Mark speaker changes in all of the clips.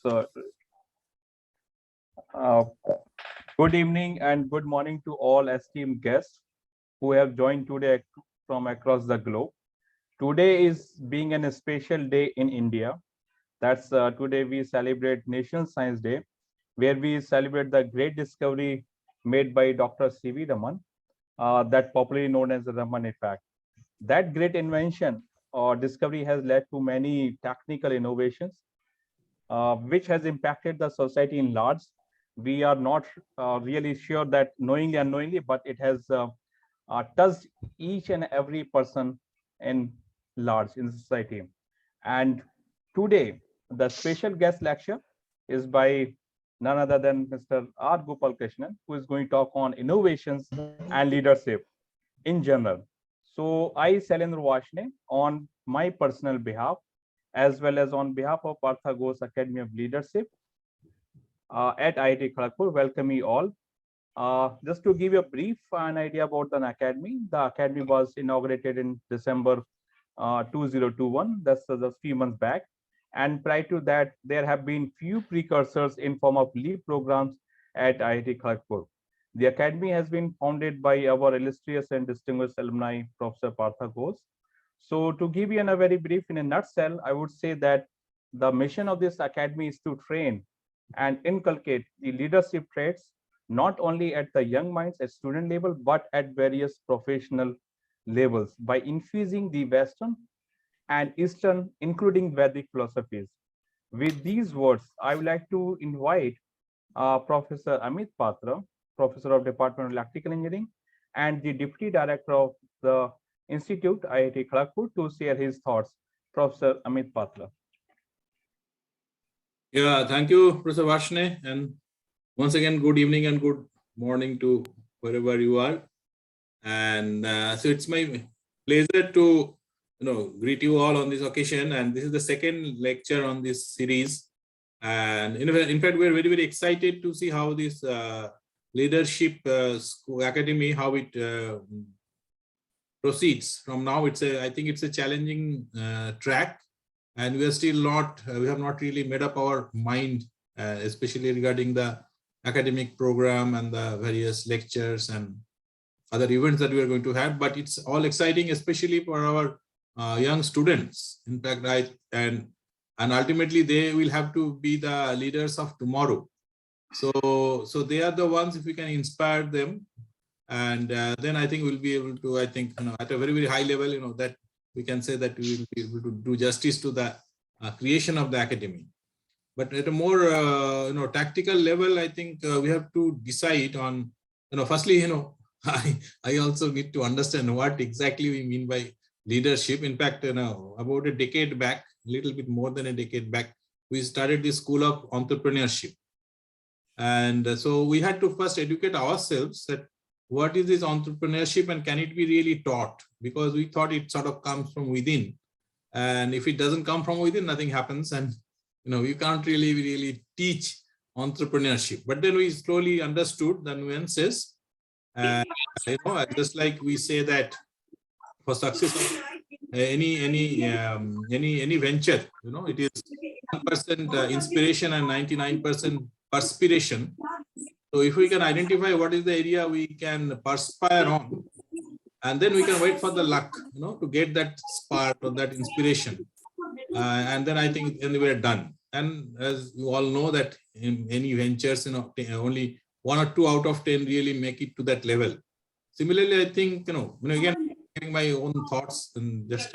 Speaker 1: So, uh, good evening and good morning to all esteemed guests who have joined today from across the globe. Today is being a special day in India. That's today we celebrate National Science Day, where we celebrate the great discovery made by Dr. C.V. Raman, that popularly known as the Raman effect. That great invention or discovery has led to many technical innovations which has impacted the society in large. We are not really sure that knowingly or unknowingly, but it has touched each and every person in large in society. And today, the special guest lecture is by none other than Mr. R. Gopalakrishnan, who is going to talk on innovations and leadership in general. So I, Shailendra Vashne, on my personal behalf, as well as on behalf of Partha Ghosh Academy of Leadership at IIT Kharagpur, welcome you all. Just to give you a brief an idea about the academy was inaugurated in December 2021. That's just a few months back. And prior to that, there have been few precursors in form of lead programs at IIT Kharagpur. The academy has been founded by our illustrious and distinguished alumni, Professor Partha Ghosh. So to give you a very brief in a nutshell, I would say that the mission of this academy is to train and inculcate the leadership traits, not only at the young minds at student level, but at various professional levels by infusing the Western and Eastern, including Vedic philosophies. With these words, I would like to invite Professor Amit Patra, Professor of Department of Electrical Engineering and the Deputy Director of the Institute, IIT Kharagpur, to share his thoughts. Professor Amit Patra.
Speaker 2: Yeah, thank you, Professor Vashne. And once again, good evening and good morning to wherever you are. And so it's my pleasure to greet you all on this occasion. And this is the second lecture on this series. And in fact, we're very, very excited to see how this leadership school academy, how it proceeds. From now, I think it's a challenging track. And we are still not, we have not really made up our mind, especially regarding the academic program and the various lectures and other events that we are going to have. But it's all exciting, especially for our young students. In fact, and ultimately they will have to be the leaders of tomorrow. So they are the ones, if we can inspire them, and then I think we'll be able to, I think, at a very, very high level, that we can say that we will be able to do justice to the creation of the academy. But at a more, tactical level, I think we have to decide on, firstly, I also need to understand what exactly we mean by leadership. In fact, about a decade back, a little bit more than a decade back, we started the School of Entrepreneurship. And so we had to first educate ourselves that what is this entrepreneurship and can it be really taught? Because we thought it sort of comes from within. And if it doesn't come from within, nothing happens. And, you can't really teach entrepreneurship. But then we slowly understood the nuances. And, just like we say that for success of any venture, it is 1% inspiration and 99% perspiration. So if we can identify what is the area we can perspire on, and then we can wait for the luck, to get that spark or that inspiration. And then I think then we're done. And as you all know that in any ventures, only 1 or 2 out of 10 really make it to that level. Similarly, I think, again, giving my own thoughts and just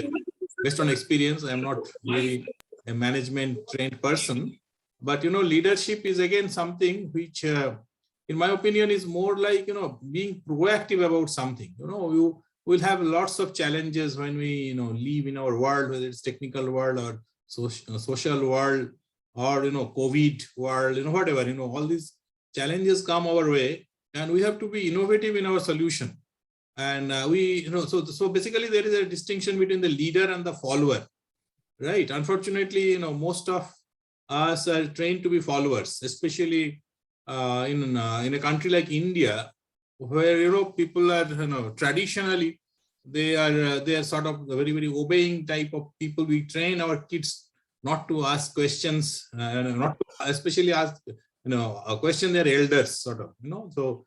Speaker 2: based on experience, I'm not really a management trained person, but, leadership is again something which, in my opinion, is more like, being proactive about something. You will have lots of challenges when we, live in our world, whether it's technical world or social world or, COVID world, whatever, all these challenges come our way and we have to be innovative in our solution. And so basically there is a distinction between the leader and the follower, right? Unfortunately, most of us are trained to be followers, especially in a country like India, where people are traditionally they are sort of the very, very obeying type of people. We train our kids not to ask questions, not to especially ask, a question their elders sort of, so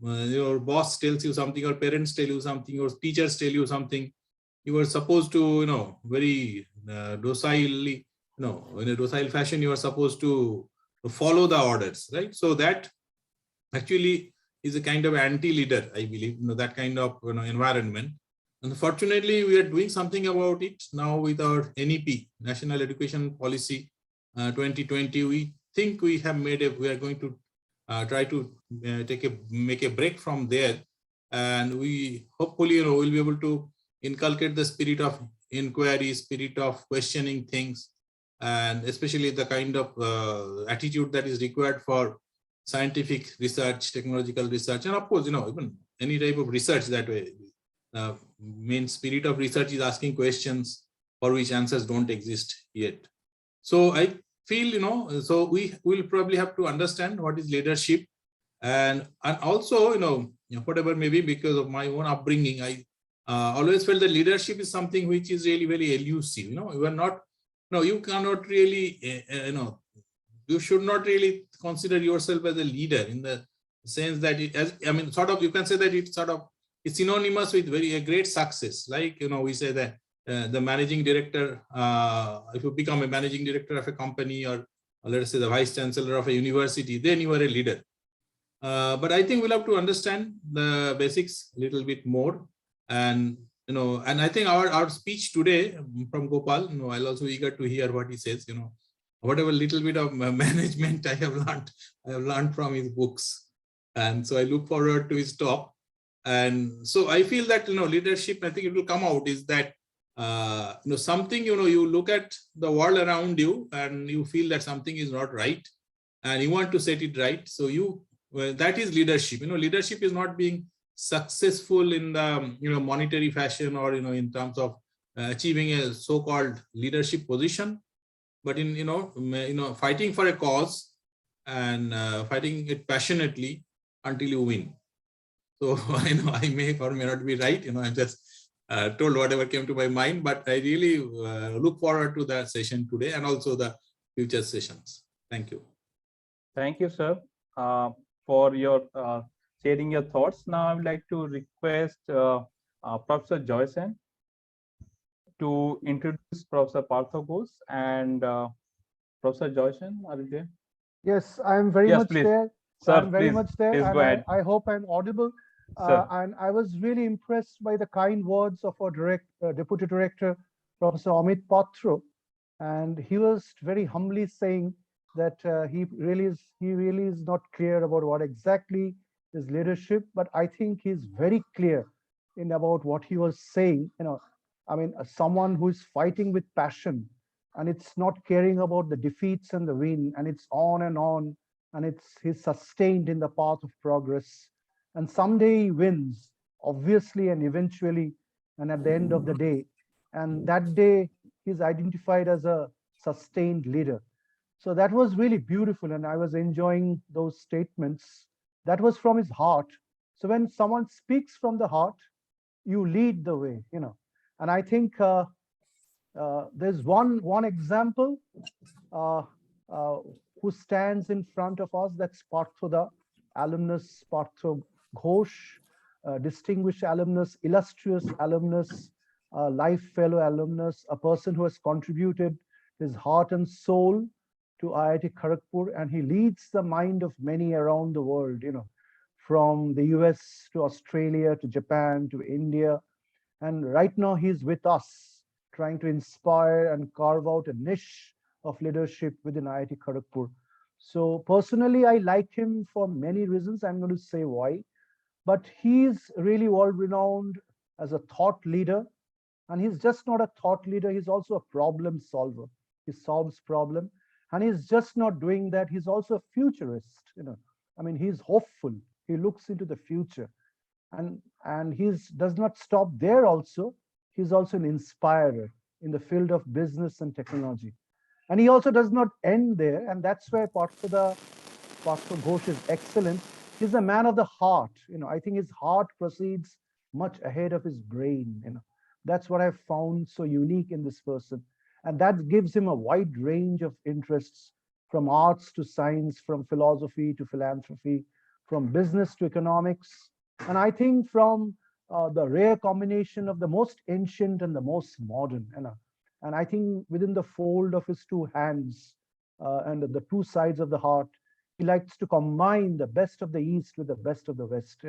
Speaker 2: your boss tells you something, your parents tell you something, your teachers tell you something. You are supposed to, very docilely, in a docile fashion, you are supposed to follow the orders, right? So that actually is a kind of anti-leader, I believe, that kind of environment. Unfortunately, we are doing something about it now with our NEP, National Education Policy 2020. We think we have we are going to try to make a break from there, and we hopefully will be able to inculcate the spirit of inquiry, spirit of questioning things, and especially the kind of attitude that is required for scientific research, technological research, and of course, even any type of research that way. Main spirit of research is asking questions for which answers don't exist yet. So I feel, so we will probably have to understand what is leadership, and also, whatever maybe because of my own upbringing, I always felt that leadership is something which is really very elusive. You are not, you cannot really, you should not really consider yourself as a leader in the sense that sort of, you can say that it's synonymous with a great success. Like, we say that the managing director, if you become a managing director of a company, or let us say the vice chancellor of a university, then you are a leader. But I think we'll have to understand the basics a little bit more. And, and I think our speech today from Gopal, I'll also eager to hear what he says, whatever little bit of management I have learned from his books. And so I look forward to his talk. And so I feel that, leadership, I think it will come out, is that, something, you look at the world around you and you feel that something is not right and you want to set it right. So that is leadership. Leadership is not being successful in the, monetary fashion, or, in terms of achieving a so-called leadership position, but in, fighting for a cause and fighting it passionately until you win. So I may or may not be right. I'm just told whatever came to my mind, but I really look forward to that session today and also the future sessions. Thank you.
Speaker 1: Thank you, sir, for your sharing your thoughts. Now I would like to request Professor Joyson to introduce Professor Partha Ghosh. And Professor Joyson, are you there?
Speaker 3: Yes, I am very much
Speaker 1: please.
Speaker 3: there.
Speaker 1: Sir,
Speaker 3: I'm very
Speaker 1: please,
Speaker 3: much there,
Speaker 1: please
Speaker 3: and
Speaker 1: go ahead.
Speaker 3: I hope I'm audible. And I was really impressed by the kind words of our Deputy Director, Professor Amit Patra, and he was very humbly saying that he really is not clear about what exactly is leadership, but I think he's very clear in about what he was saying. Someone who is fighting with passion, and it's not caring about the defeats and the win, and it's on, and he's sustained in the path of progress. And someday he wins, obviously and eventually, and at the end of the day. And that day, he's identified as a sustained leader. So that was really beautiful, and I was enjoying those statements. That was from his heart. So when someone speaks from the heart, you lead the way, And I think there's one example who stands in front of us. That's Partha, the alumnus, Partha Ghosh, distinguished alumnus, illustrious alumnus, life fellow alumnus, a person who has contributed his heart and soul to IIT Kharagpur, and he leads the mind of many around the world, from the US to Australia to Japan to India. And right now he's with us, trying to inspire and carve out a niche of leadership within IIT Kharagpur. So personally, I like him for many reasons. I'm going to say why. But he's really world-renowned as a thought leader. And he's just not a thought leader, he's also a problem solver. He solves problem. And he's just not doing that, he's also a futurist. He's hopeful. He looks into the future. And he does not stop there also. He's also an inspirer in the field of business and technology. And he also does not end there. And that's where Partha Ghosh is excellent. He's a man of the heart. I think his heart proceeds much ahead of his brain. That's what I've found so unique in this person. And that gives him a wide range of interests, from arts to science, from philosophy to philanthropy, from business to economics. And I think from the rare combination of the most ancient and the most modern. And I think within the fold of his two hands and the two sides of the heart, he likes to combine the best of the East with the best of the West.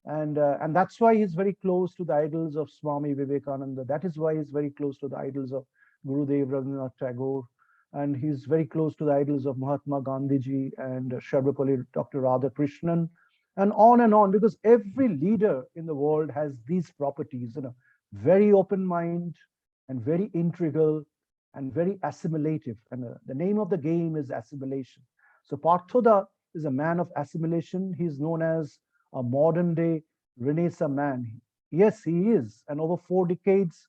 Speaker 3: And that's why he's very close to the idols of Swami Vivekananda. That is why he's very close to the idols of Gurudev Rabindranath Tagore, and he's very close to the idols of Mahatma Gandhiji and Sarvepalli Dr. Radhakrishnan, and on, because every leader in the world has these properties, very open mind and very integral and very assimilative. And the name of the game is assimilation. So Partha is a man of assimilation. He's known as a modern day Renaissance man. Yes, he is. And over 4 decades,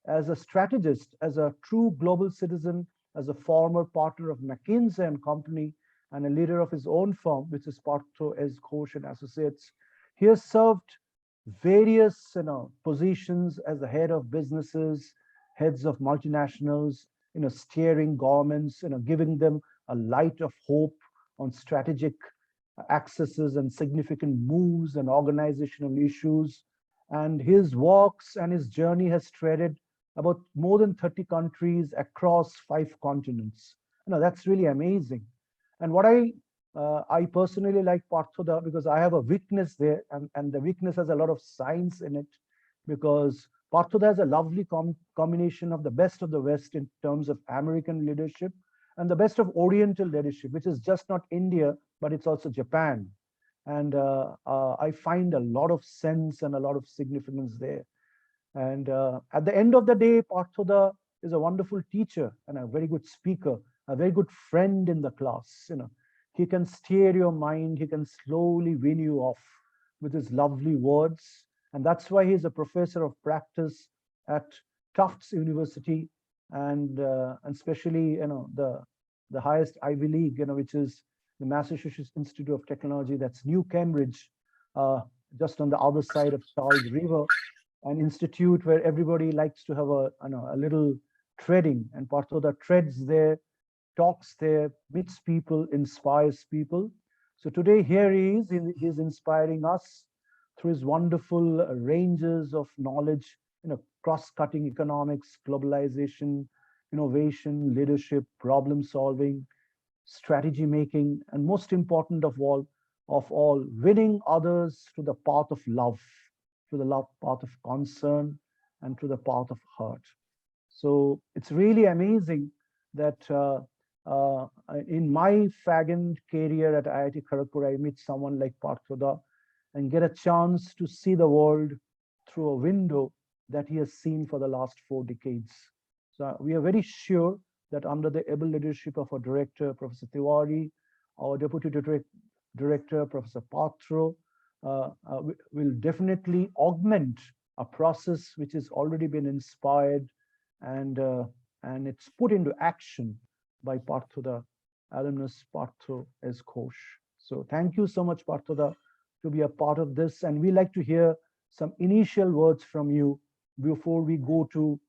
Speaker 3: as a strategist, as a true global citizen, as a former partner of McKinsey and Company, and a leader of his own firm, which is Partha S. Ghosh and Associates, he has served various positions as the head of businesses, heads of multinationals, steering governments, giving them a light of hope on strategic accesses and significant moves and organizational issues. And his walks and his journey has treaded about more than 30 countries across 5 continents. That's really amazing. And what I personally like Partha, because I have a weakness there, and the weakness has a lot of science in it, because Partha has a lovely combination of the best of the West in terms of American leadership and the best of Oriental leadership, which is just not India, but it's also Japan. And I find a lot of sense and a lot of significance there. And at the end of the day, Partha is a wonderful teacher and a very good speaker, a very good friend in the class. He can steer your mind. He can slowly win you off with his lovely words. And that's why he's a professor of practice at Tufts University, and especially the highest Ivy League, which is the Massachusetts Institute of Technology. That's New Cambridge, just on the other side of Charles River, an institute where everybody likes to have a little treading, and Partha treads there, talks there, meets people, inspires people. So today here he is. He's inspiring us through his wonderful ranges of knowledge, cross-cutting economics, globalization, innovation, leadership, problem solving, strategy making, and most important of all, winning others to the path of love, to the love path of concern, and to the path of heart. So it's really amazing that in my faggot career at IIT Kharagpur, I meet someone like Partha and get a chance to see the world through a window that he has seen for the last 4 decades. So we are very sure that under the able leadership of our director, Professor Tiwari, our deputy director, Professor Partha, will definitely augment a process which has already been inspired and it's put into action by Partha, the alumnus Partha S. Ghosh. So thank you so much, Partha, to be a part of this. And we like to hear some initial words from you before we go to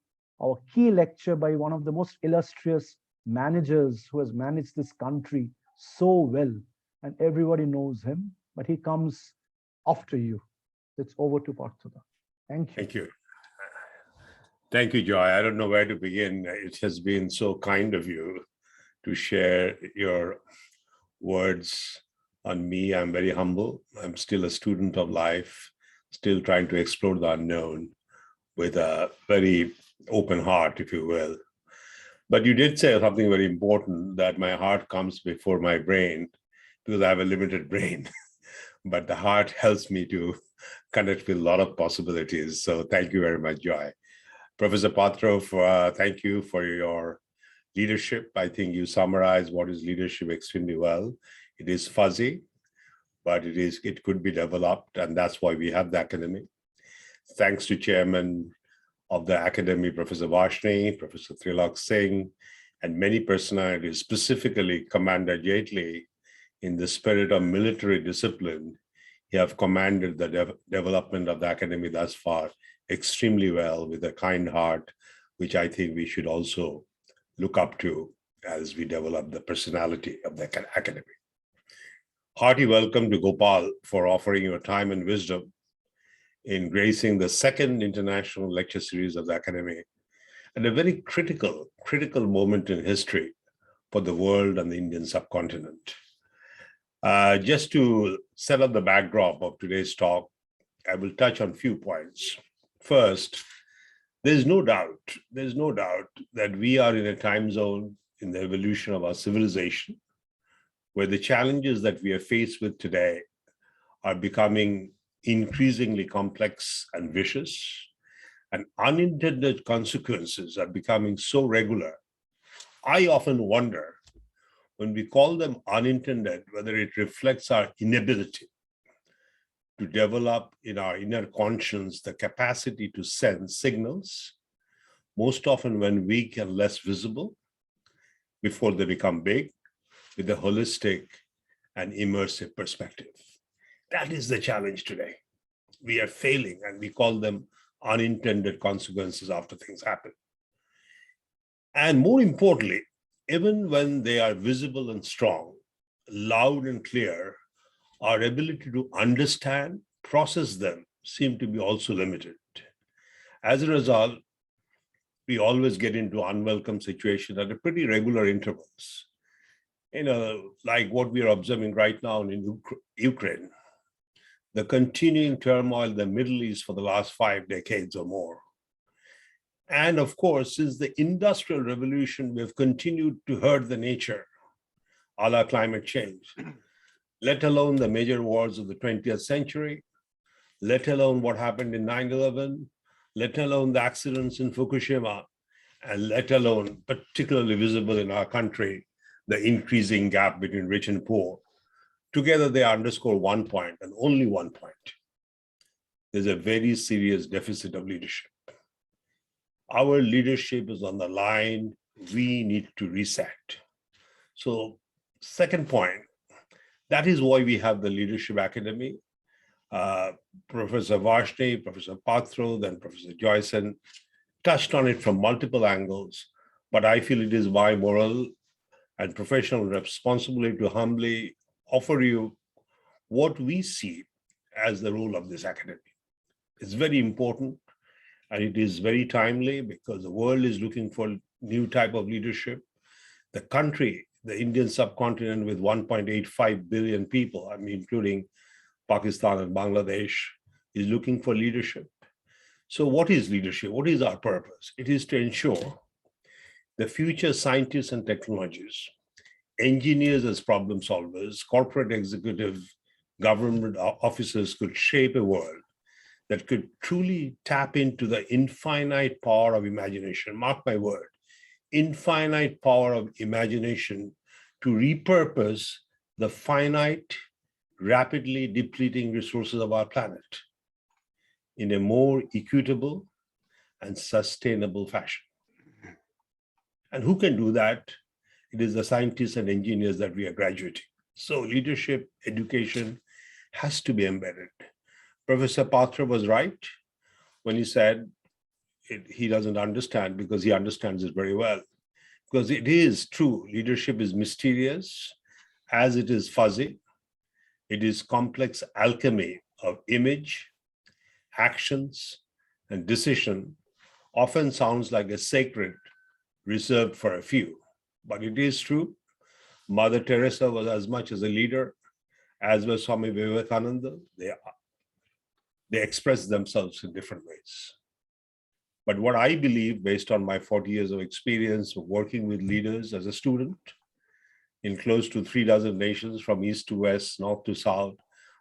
Speaker 3: our key lecture by one of the most illustrious managers who has managed this country so well. And everybody knows him, but he comes after you. It's over to Partha. Thank you.
Speaker 4: Thank you. Thank you, Joy. I don't know where to begin. It has been so kind of you to share your words on me. I'm very humble. I'm still a student of life, still trying to explore the unknown with a very open heart, if you will. But you did say something very important, that my heart comes before my brain, because I have a limited brain. But the heart helps me to connect with a lot of possibilities. So thank you very much, Joy. Professor Partha, thank you for your leadership. I think you summarized what is leadership extremely well. It is fuzzy, but it could be developed, and that's why we have the academy. Thanks to Chairman of the Academy, Professor Varshney, Professor Trilok Singh, and many personalities, specifically Commander Jaitley, in the spirit of military discipline, he have commanded the development of the academy thus far extremely well, with a kind heart, which I think we should also look up to as we develop the personality of the academy. Hearty welcome to Gopal for offering your time and wisdom in gracing the second international lecture series of the academy at a very critical moment in history for the world and the Indian subcontinent. Just to set up the backdrop of today's talk, I will touch on a few points. First, there's no doubt that we are in a time zone in the evolution of our civilization where the challenges that we are faced with today are becoming increasingly complex and vicious, and unintended consequences are becoming so regular. I often wonder, when we call them unintended, whether it reflects our inability to develop in our inner conscience the capacity to sense signals, most often when weak and less visible, before they become big, with a holistic and immersive perspective. That is the challenge today. We are failing, and we call them unintended consequences after things happen. And more importantly, even when they are visible and strong, loud and clear, our ability to understand, process them seem to be also limited. As a result, we always get into unwelcome situations at a pretty regular intervals. Like what we are observing right now in Ukraine, the continuing turmoil in the Middle East for the last 5 decades or more. And of course, since the Industrial Revolution, we have continued to hurt the nature, a la climate change, let alone the major wars of the 20th century, let alone what happened in 9/11, let alone the accidents in Fukushima, and let alone, particularly visible in our country, the increasing gap between rich and poor. Together, they underscore one point, and only one point. There's a very serious deficit of leadership. Our leadership is on the line. We need to reset. So, second point, that is why we have the Leadership Academy. Professor Varshney, Professor Partha, then Professor Joyson touched on it from multiple angles, but I feel it is my moral and professional responsibility to humbly offer you what we see as the role of this academy. It's very important, and it is very timely because the world is looking for new type of leadership. The country, the Indian subcontinent with 1.85 billion people, I mean, including Pakistan and Bangladesh, is looking for leadership. So what is leadership? What is our purpose? It is to ensure the future scientists and technologists, engineers as problem solvers, corporate executives, government officers could shape a world that could truly tap into the infinite power of imagination. Mark my word, infinite power of imagination to repurpose the finite, rapidly depleting resources of our planet in a more equitable and sustainable fashion. And who can do that? It is the scientists and engineers that we are graduating. So leadership, education has to be embedded. Professor Partha was right when he said he doesn't understand, because he understands it very well. Because it is true, leadership is mysterious as it is fuzzy. It is complex alchemy of image, actions, and decision. Often sounds like a sacred reserved for a few. But it is true, Mother Teresa was as much as a leader as was Swami Vivekananda. They express themselves in different ways. But what I believe, based on my 40 years of experience of working with leaders as a student in close to 36 nations from east to west, north to south,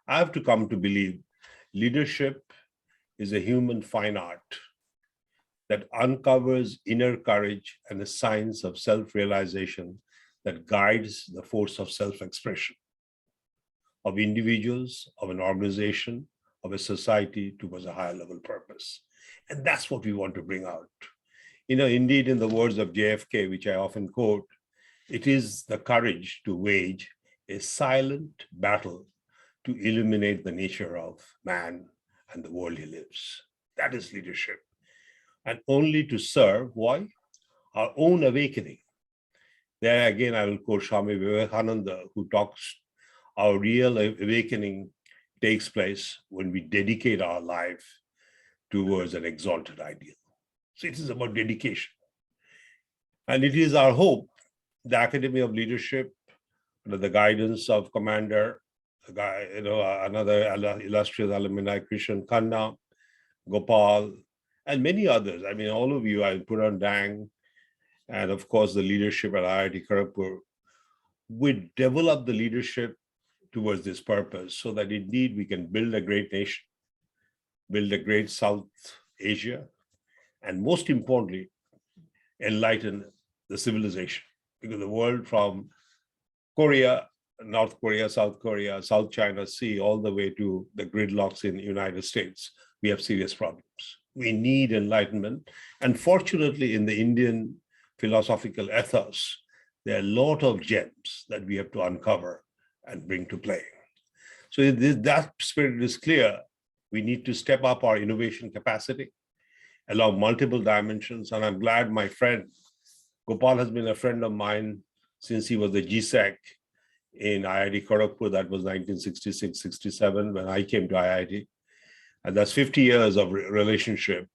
Speaker 4: I have to come to believe leadership is a human fine art that uncovers inner courage and a science of self-realization that guides the force of self-expression of individuals, of an organization, of a society towards a higher level purpose. And that's what we want to bring out. Indeed, in the words of JFK, which I often quote, it is the courage to wage a silent battle to illuminate the nature of man and the world he lives. That is leadership. And only to serve, why? Our own awakening, There again, I will quote Swami Vivekananda, who talks our real awakening takes place when we dedicate our life towards an exalted ideal. So it is about dedication. And it is our hope, the Academy of Leadership, under the guidance of Commander, another illustrious alumni, Krishan Khanna, Gopal, and many others. I mean, all of you, I put on Dang, and of course, the leadership at IIT Kharagpur, we develop the leadership towards this purpose so that indeed we can build a great nation, build a great South Asia, and most importantly, enlighten the civilization. Because the world from Korea, North Korea, South China Sea, all the way to the gridlocks in the United States, we have serious problems. We need enlightenment. And fortunately, in the Indian philosophical ethos, there are a lot of gems that we have to uncover and bring to play. So if that spirit is clear, we need to step up our innovation capacity along multiple dimensions. And I'm glad my friend, Gopal has been a friend of mine since he was the GSEC in IIT Kharagpur. That was 1966-67 when I came to IIT. And that's 50 years of relationship.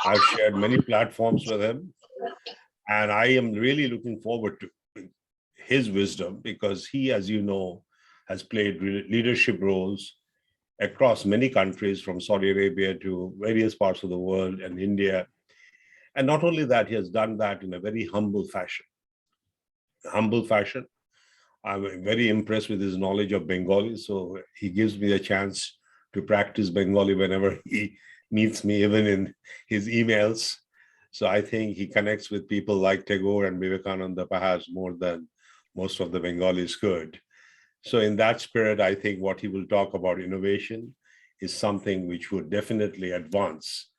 Speaker 4: I've shared many platforms with him. And I am really looking forward to his wisdom because he, as you know, has played leadership roles across many countries from Saudi Arabia to various parts of the world and India. And not only that, he has done that in a very humble fashion. I'm very impressed with his knowledge of Bengali. So he gives me a chance to practice Bengali whenever he meets me, even in his emails. So I think he connects with people like Tagore and Vivekananda perhaps more than most of the Bengalis could. So in that spirit, I think what he will talk about innovation is something which would definitely advance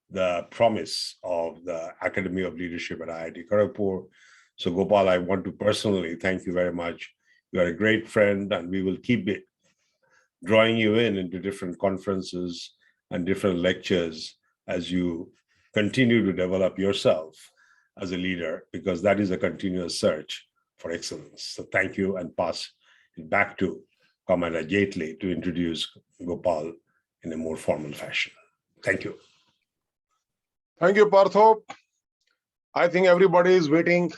Speaker 4: the promise of the Academy of Leadership at IIT Kharagpur. So Gopal, I want to personally thank you very much. You are a great friend and we will keep drawing you into different conferences and different lectures as you continue to develop yourself as a leader, because that is a continuous search for excellence. So thank you, and pass it back to Commander Jaitley to introduce Gopal in a more formal fashion. Thank you.
Speaker 5: Thank you, Partha. I think everybody is waiting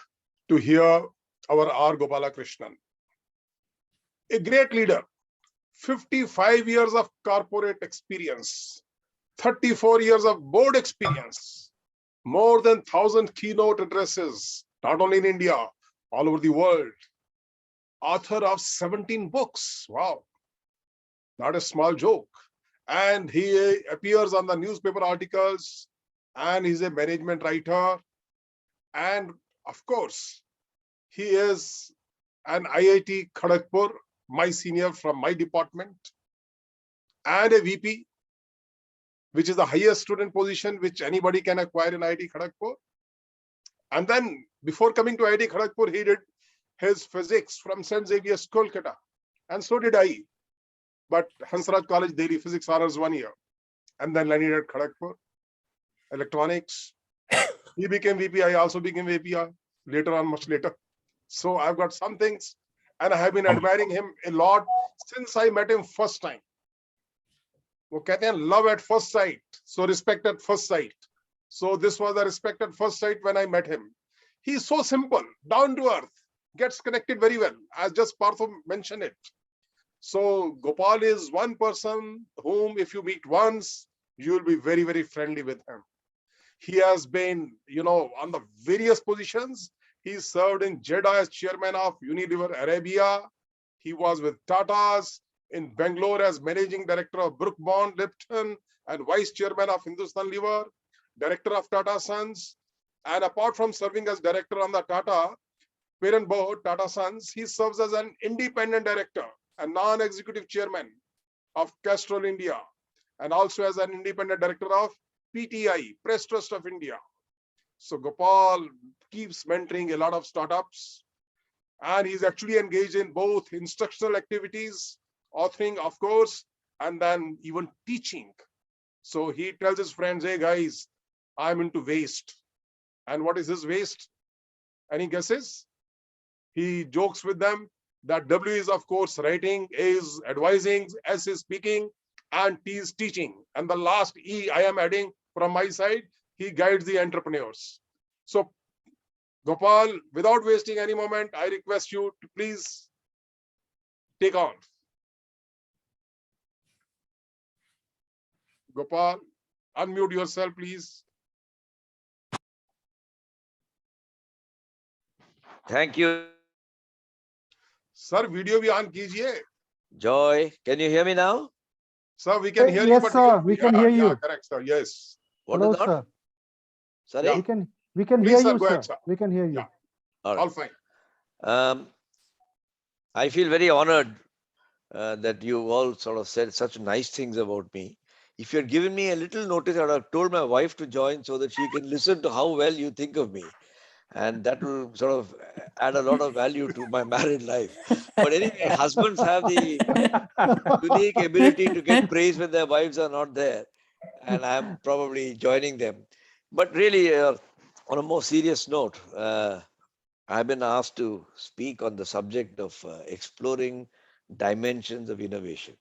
Speaker 5: to hear our R. Gopalakrishnan. A great leader, 55 years of corporate experience, 34 years of board experience, more than 1,000 keynote addresses, not only in India, all over the world. Author of 17 books. Wow, not a small joke. And he appears on the newspaper articles, and he's a management writer. And of course, he is an IIT Kharagpur, my senior from my department, and a VP, which is the highest student position which anybody can acquire in IIT Kharagpur. And then before coming to IIT Kharagpur, he did his physics from St. Xavier's, Kolkata. And so did I. But Hansraj College, Delhi, physics honors 1 year. And then landed at Kharagpur, electronics. He became VP, I also became VP later on, much later. So I've got some things, and I have been admiring him a lot since I met him first time. वो कहते हैं love at first sight, so respect at first sight. So this was the respect at first sight when I met him. He's so simple, down to earth, gets connected very well, as just Partha mentioned it. So Gopal is one person whom if you meet once, you will be very, very friendly with him. He has been, on the various positions. He served in Jeddah as chairman of Unilever Arabia. He was with Tata's in Bangalore as managing director of Brook Bond Lipton and vice chairman of Hindustan Lever, director of Tata Sons. And apart from serving as director on the Tata parent board, Tata Sons, he serves as an independent director and non-executive chairman of Castrol India, and also as an independent director of PTI, Press Trust of India. So Gopal keeps mentoring a lot of startups, and he's actually engaged in both instructional activities, authoring, of course, and then even teaching. So he tells his friends, hey guys, I'm into waste. And what is his waste? Any guesses? He jokes with them that W is, of course, writing, A is advising, S is speaking, and T is teaching. And the last E I am adding from my side, he guides the entrepreneurs. So, Gopal, without wasting any moment, I request you to please take on. Gopal, unmute yourself, please.
Speaker 6: Thank you.
Speaker 5: Sir, video भी on कीजिए.
Speaker 6: Joy, can you hear me now?
Speaker 5: Sir, we can hear you,
Speaker 3: Yes,
Speaker 5: but
Speaker 3: sir. We can hear you.
Speaker 5: correct, sir. Yes.
Speaker 6: What
Speaker 3: Hello,
Speaker 6: is not?
Speaker 3: sir.
Speaker 6: Sorry?
Speaker 5: Yeah.
Speaker 3: We can
Speaker 5: Please,
Speaker 3: hear
Speaker 5: sir,
Speaker 3: you,
Speaker 5: go
Speaker 3: sir.
Speaker 5: ahead, sir.
Speaker 3: We can hear you.
Speaker 5: Yeah.
Speaker 6: All
Speaker 5: All
Speaker 6: right.
Speaker 5: fine.
Speaker 6: I feel very honored that you all sort of said such nice things about me. If you had given me a little notice, I would have told my wife to join so that she can listen to how well you think of me. And that will sort of add a lot of value to my married life. But anyway, husbands have the unique ability to get praise when their wives are not there. And I'm probably joining them. But really, on a more serious note, I've been asked to speak on the subject of exploring dimensions of innovation.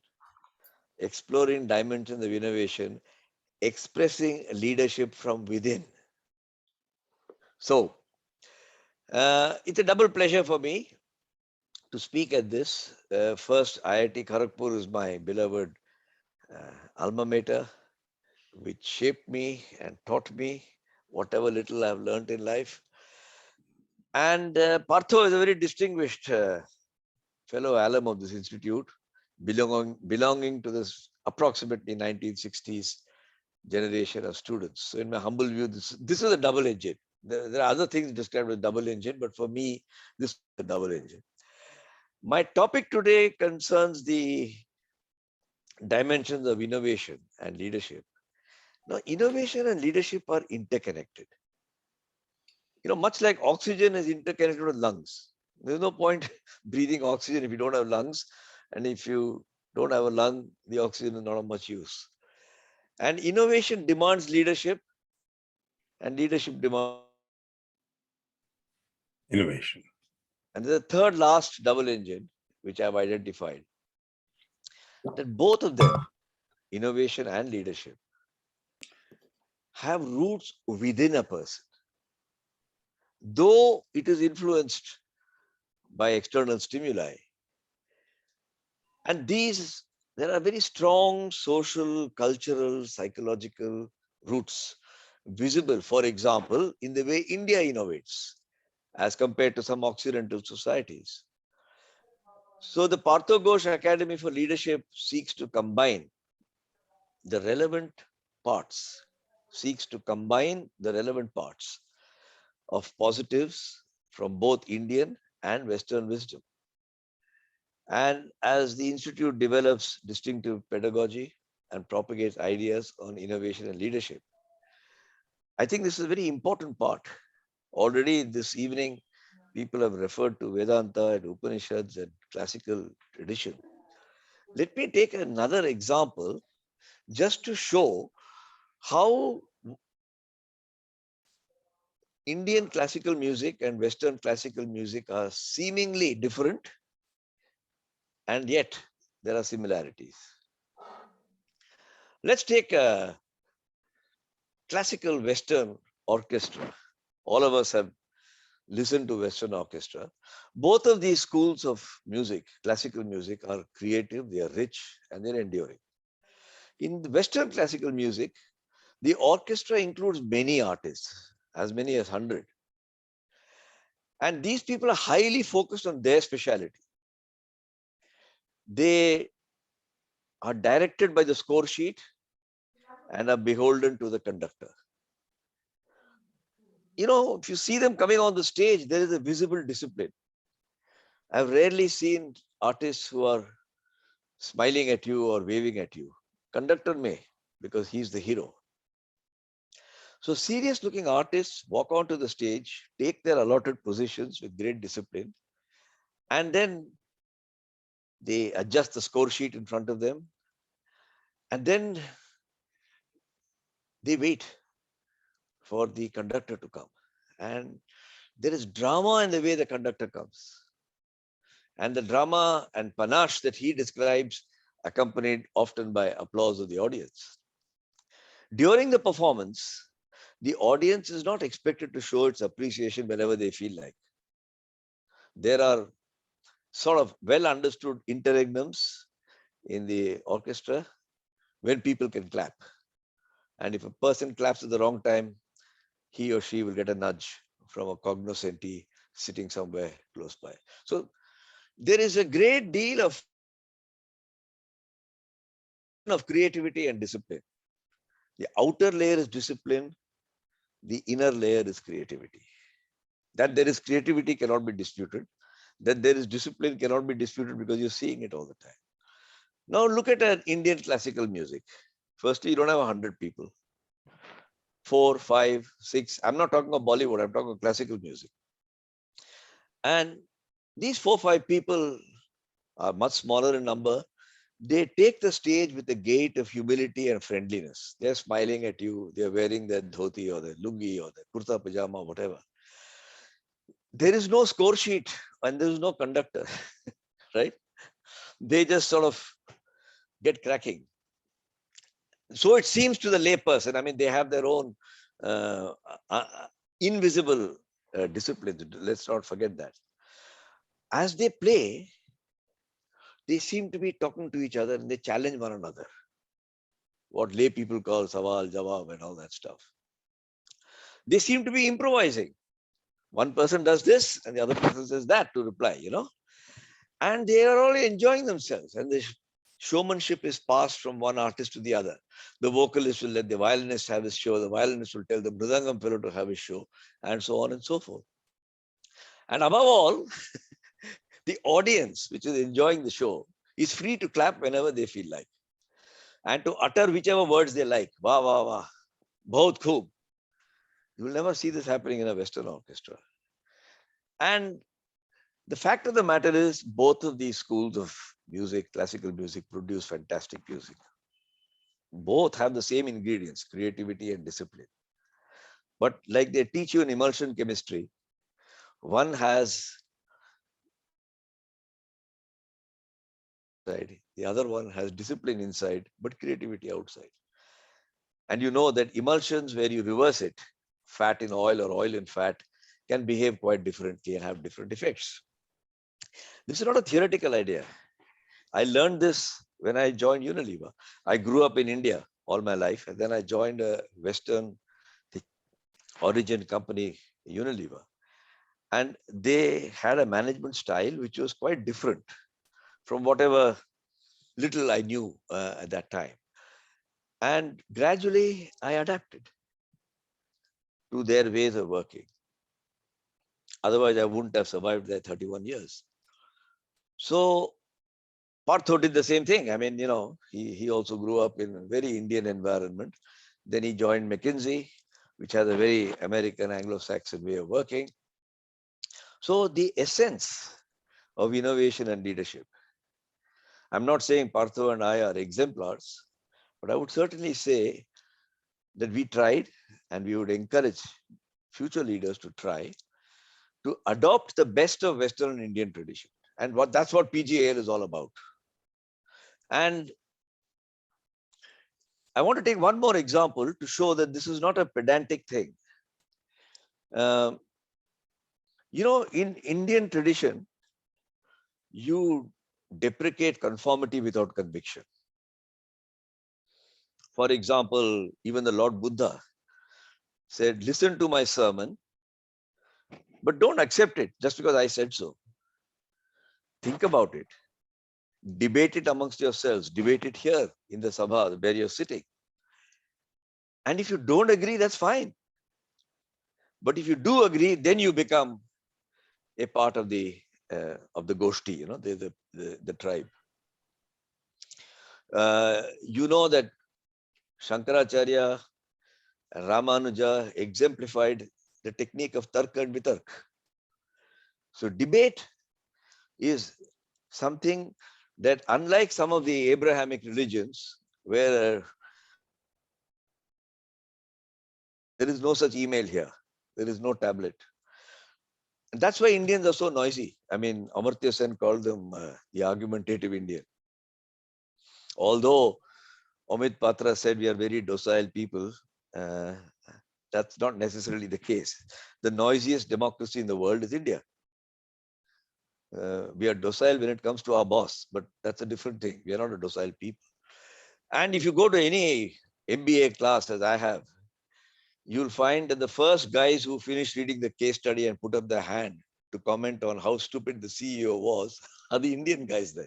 Speaker 6: Exploring dimensions of innovation, expressing leadership from within. So, it's a double pleasure for me to speak at this. First, IIT Kharagpur is my beloved alma mater, which shaped me and taught me whatever little I've learned in life. And Partha is a very distinguished fellow alum of this institute, belonging to this approximately 1960s generation of students. So in my humble view, this is a double engine. There are other things described as double engine, but for me, this is a double engine. My topic today concerns the dimensions of innovation and leadership. Now, innovation and leadership are interconnected. Much like oxygen is interconnected with lungs. There's no point breathing oxygen if you don't have lungs. And if you don't have a lung, the oxygen is not of much use. And innovation demands leadership, and leadership demands
Speaker 4: Innovation.
Speaker 6: And the third last double engine, which I've identified, that both of them, innovation and leadership, have roots within a person. Though it is influenced by external stimuli. And there are very strong social, cultural, psychological roots visible, for example, in the way India innovates as compared to some Occidental societies. So the Partha Ghosh Academy for Leadership seeks to combine the relevant parts, of positives from both Indian and Western wisdom. And as the Institute develops distinctive pedagogy and propagates ideas on innovation and leadership, I think this is a very important part. Already this evening, people have referred to Vedanta and Upanishads and classical tradition. Let me take another example just to show how Indian classical music and Western classical music are seemingly different, and yet there are similarities. Let's take a classical Western orchestra. All of us have listened to Western orchestra. Both of these schools of music, classical music, are creative, they are rich, and they're enduring. In the Western classical music, the orchestra includes many artists, as many as 100. And these people are highly focused on their specialty. They are directed by the score sheet and are beholden to the conductor. If you see them coming on the stage, there is a visible discipline. I've rarely seen artists who are smiling at you or waving at you. Conductor may, because he's the hero. So serious looking artists walk onto the stage, take their allotted positions with great discipline, and then they adjust the score sheet in front of them, and then they wait for the conductor to come. And there is drama in the way the conductor comes. And the drama and panache that he describes, accompanied often by applause of the audience. During the performance, the audience is not expected to show its appreciation whenever they feel like. There are sort of well understood interregnums in the orchestra when people can clap. And if a person claps at the wrong time, he or she will get a nudge from a cognoscenti sitting somewhere close by. So there is a great deal of creativity and discipline. The outer layer is discipline, the inner layer is creativity. That there is creativity cannot be disputed. That there is discipline cannot be disputed because you're seeing it all the time. Now look at an Indian classical music. Firstly, you don't have 100 people. 4, 5, 6. I'm not talking of Bollywood, I'm talking of classical music. And these 4, 5 people are much smaller in number. They take the stage with a gait of humility and friendliness. They're smiling at you. They're wearing their dhoti or their lungi or their kurta pajama, whatever. There is no score sheet and there is no conductor, right? They just sort of get cracking. So it seems to the layperson. I mean, they have their own invisible disciplines. Let's not forget that. As they play, they seem to be talking to each other and they challenge one another. What lay people call sawal, jawab and all that stuff. They seem to be improvising. One person does this and the other person says that to reply, and they are all enjoying themselves. And the showmanship is passed from one artist to the other. The vocalist will let the violinist have his show. The violinist will tell the mridangam fellow to have his show, and so on and so forth. And above all, the audience, which is enjoying the show, is free to clap whenever they feel like and to utter whichever words they like. Wah, wah, wah. Bahut khoob. You will never see this happening in a Western orchestra. And the fact of the matter is, both of these schools of music, classical music, produce fantastic music. Both have the same ingredients, creativity and discipline. But like they teach you in immersion chemistry, one has inside, the other one has discipline inside, but creativity outside. And you know that emulsions where you reverse it, fat in oil or oil in fat, can behave quite differently and have different effects. This is not a theoretical idea. I learned this when I joined Unilever. I grew up in India all my life, and then I joined a Western origin company, Unilever. And they had a management style which was quite different from whatever little I knew at that time. And gradually I adapted to their ways of working. Otherwise, I wouldn't have survived there 31 years. So Partha did the same thing. I mean, he also grew up in a very Indian environment. Then he joined McKinsey, which has a very American Anglo-Saxon way of working. So the essence of innovation and leadership. I'm not saying Partha and I are exemplars, but I would certainly say that we tried, and we would encourage future leaders to try to adopt the best of Western and Indian tradition. And that's what PGAL is all about. And I want to take one more example to show that this is not a pedantic thing. In Indian tradition, you deprecate conformity without conviction. For example, even the Lord Buddha said, listen to my sermon, but don't accept it just because I said so. Think about it. Debate it amongst yourselves. Debate it here in the sabha where you're sitting. And if you don't agree, that's fine. But if you do agree, then you become a part of the Goshti, the tribe. You know that Shankaracharya and Ramanuja exemplified the technique of Tarka and Vitark. So debate is something that, unlike some of the Abrahamic religions, where there is no such email here, there is no tablet. And that's why Indians are so noisy. I mean, Amartya Sen called them the argumentative Indian. Although Amit Patra said we are very docile people, uh, that's not necessarily the case. The noisiest democracy in the world is India. We are docile when it comes to our boss, but that's a different thing. We are not a docile people. And if you go to any MBA class, as I have, you'll find that the first guys who finished reading the case study and put up their hand to comment on how stupid the CEO was are the Indian guys there.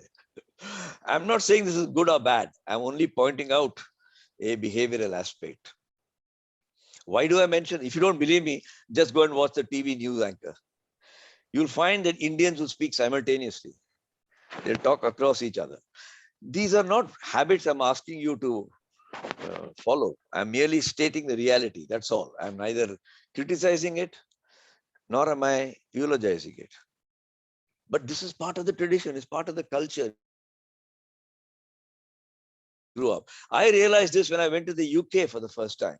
Speaker 6: I'm not saying this is good or bad. I'm only pointing out a behavioral aspect. Why do I mention? If you don't believe me, just go and watch the TV news anchor. You'll find that Indians will speak simultaneously. They'll talk across each other. These are not habits I'm asking you to follow. I'm merely stating the reality. That's all. I'm neither criticizing it, nor am I eulogizing it. But this is part of the tradition. It's part of the culture. Grew up. I realized this when I went to the UK for the first time.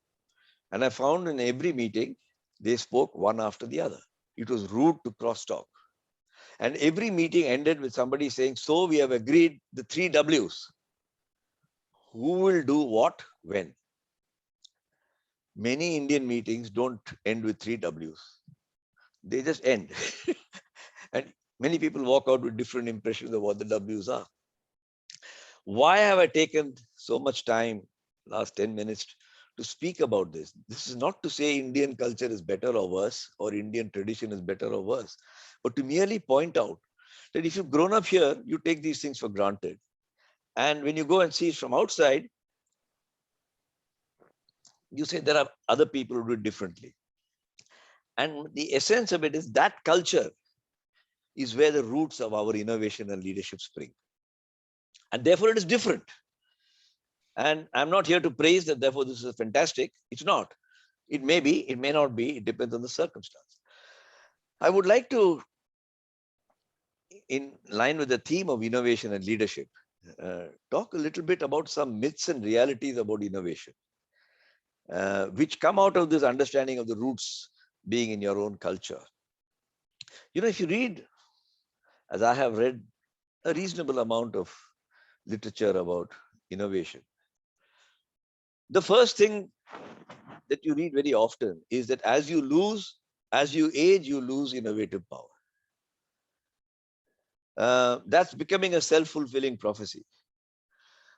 Speaker 6: And I found in every meeting, they spoke one after the other. It was rude to cross-talk. And every meeting ended with somebody saying, so we have agreed the 3 W's. Who will do what, when? Many Indian meetings don't end with 3 W's. They just end. And many people walk out with different impressions of what the W's are. Why have I taken so much time, last 10 minutes, to speak about this? This is not to say Indian culture is better or worse, or Indian tradition is better or worse, but to merely point out that if you've grown up here, you take these things for granted. And when you go and see it from outside, you say there are other people who do it differently. And the essence of it is that culture is where the roots of our innovation and leadership spring. And therefore it is different. And I'm not here to praise that, therefore this is fantastic. It's not. It may be, it may not be, it depends on the circumstance. I would like to, in line with the theme of innovation and leadership, talk a little bit about some myths and realities about innovation, which come out of this understanding of the roots being in your own culture. You know, if you read, as I have read, a reasonable amount of literature about innovation, the first thing that you read very often is that as you age, you lose innovative power. That's becoming a self-fulfilling prophecy.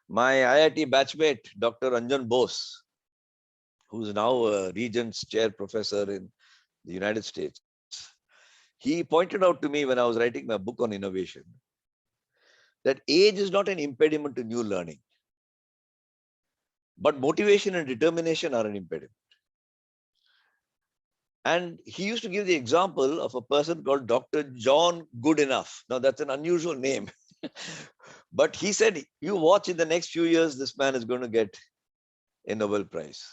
Speaker 6: My IIT batchmate, Dr. Ranjan Bose, who's now a Regents Chair Professor in the United States, he pointed out to me when I was writing my book on innovation that age is not an impediment to new learning, but motivation and determination are an impediment. And he used to give the example of a person called Dr. John Goodenough. Now that's an unusual name, but he said, you watch in the next few years, this man is going to get a Nobel Prize.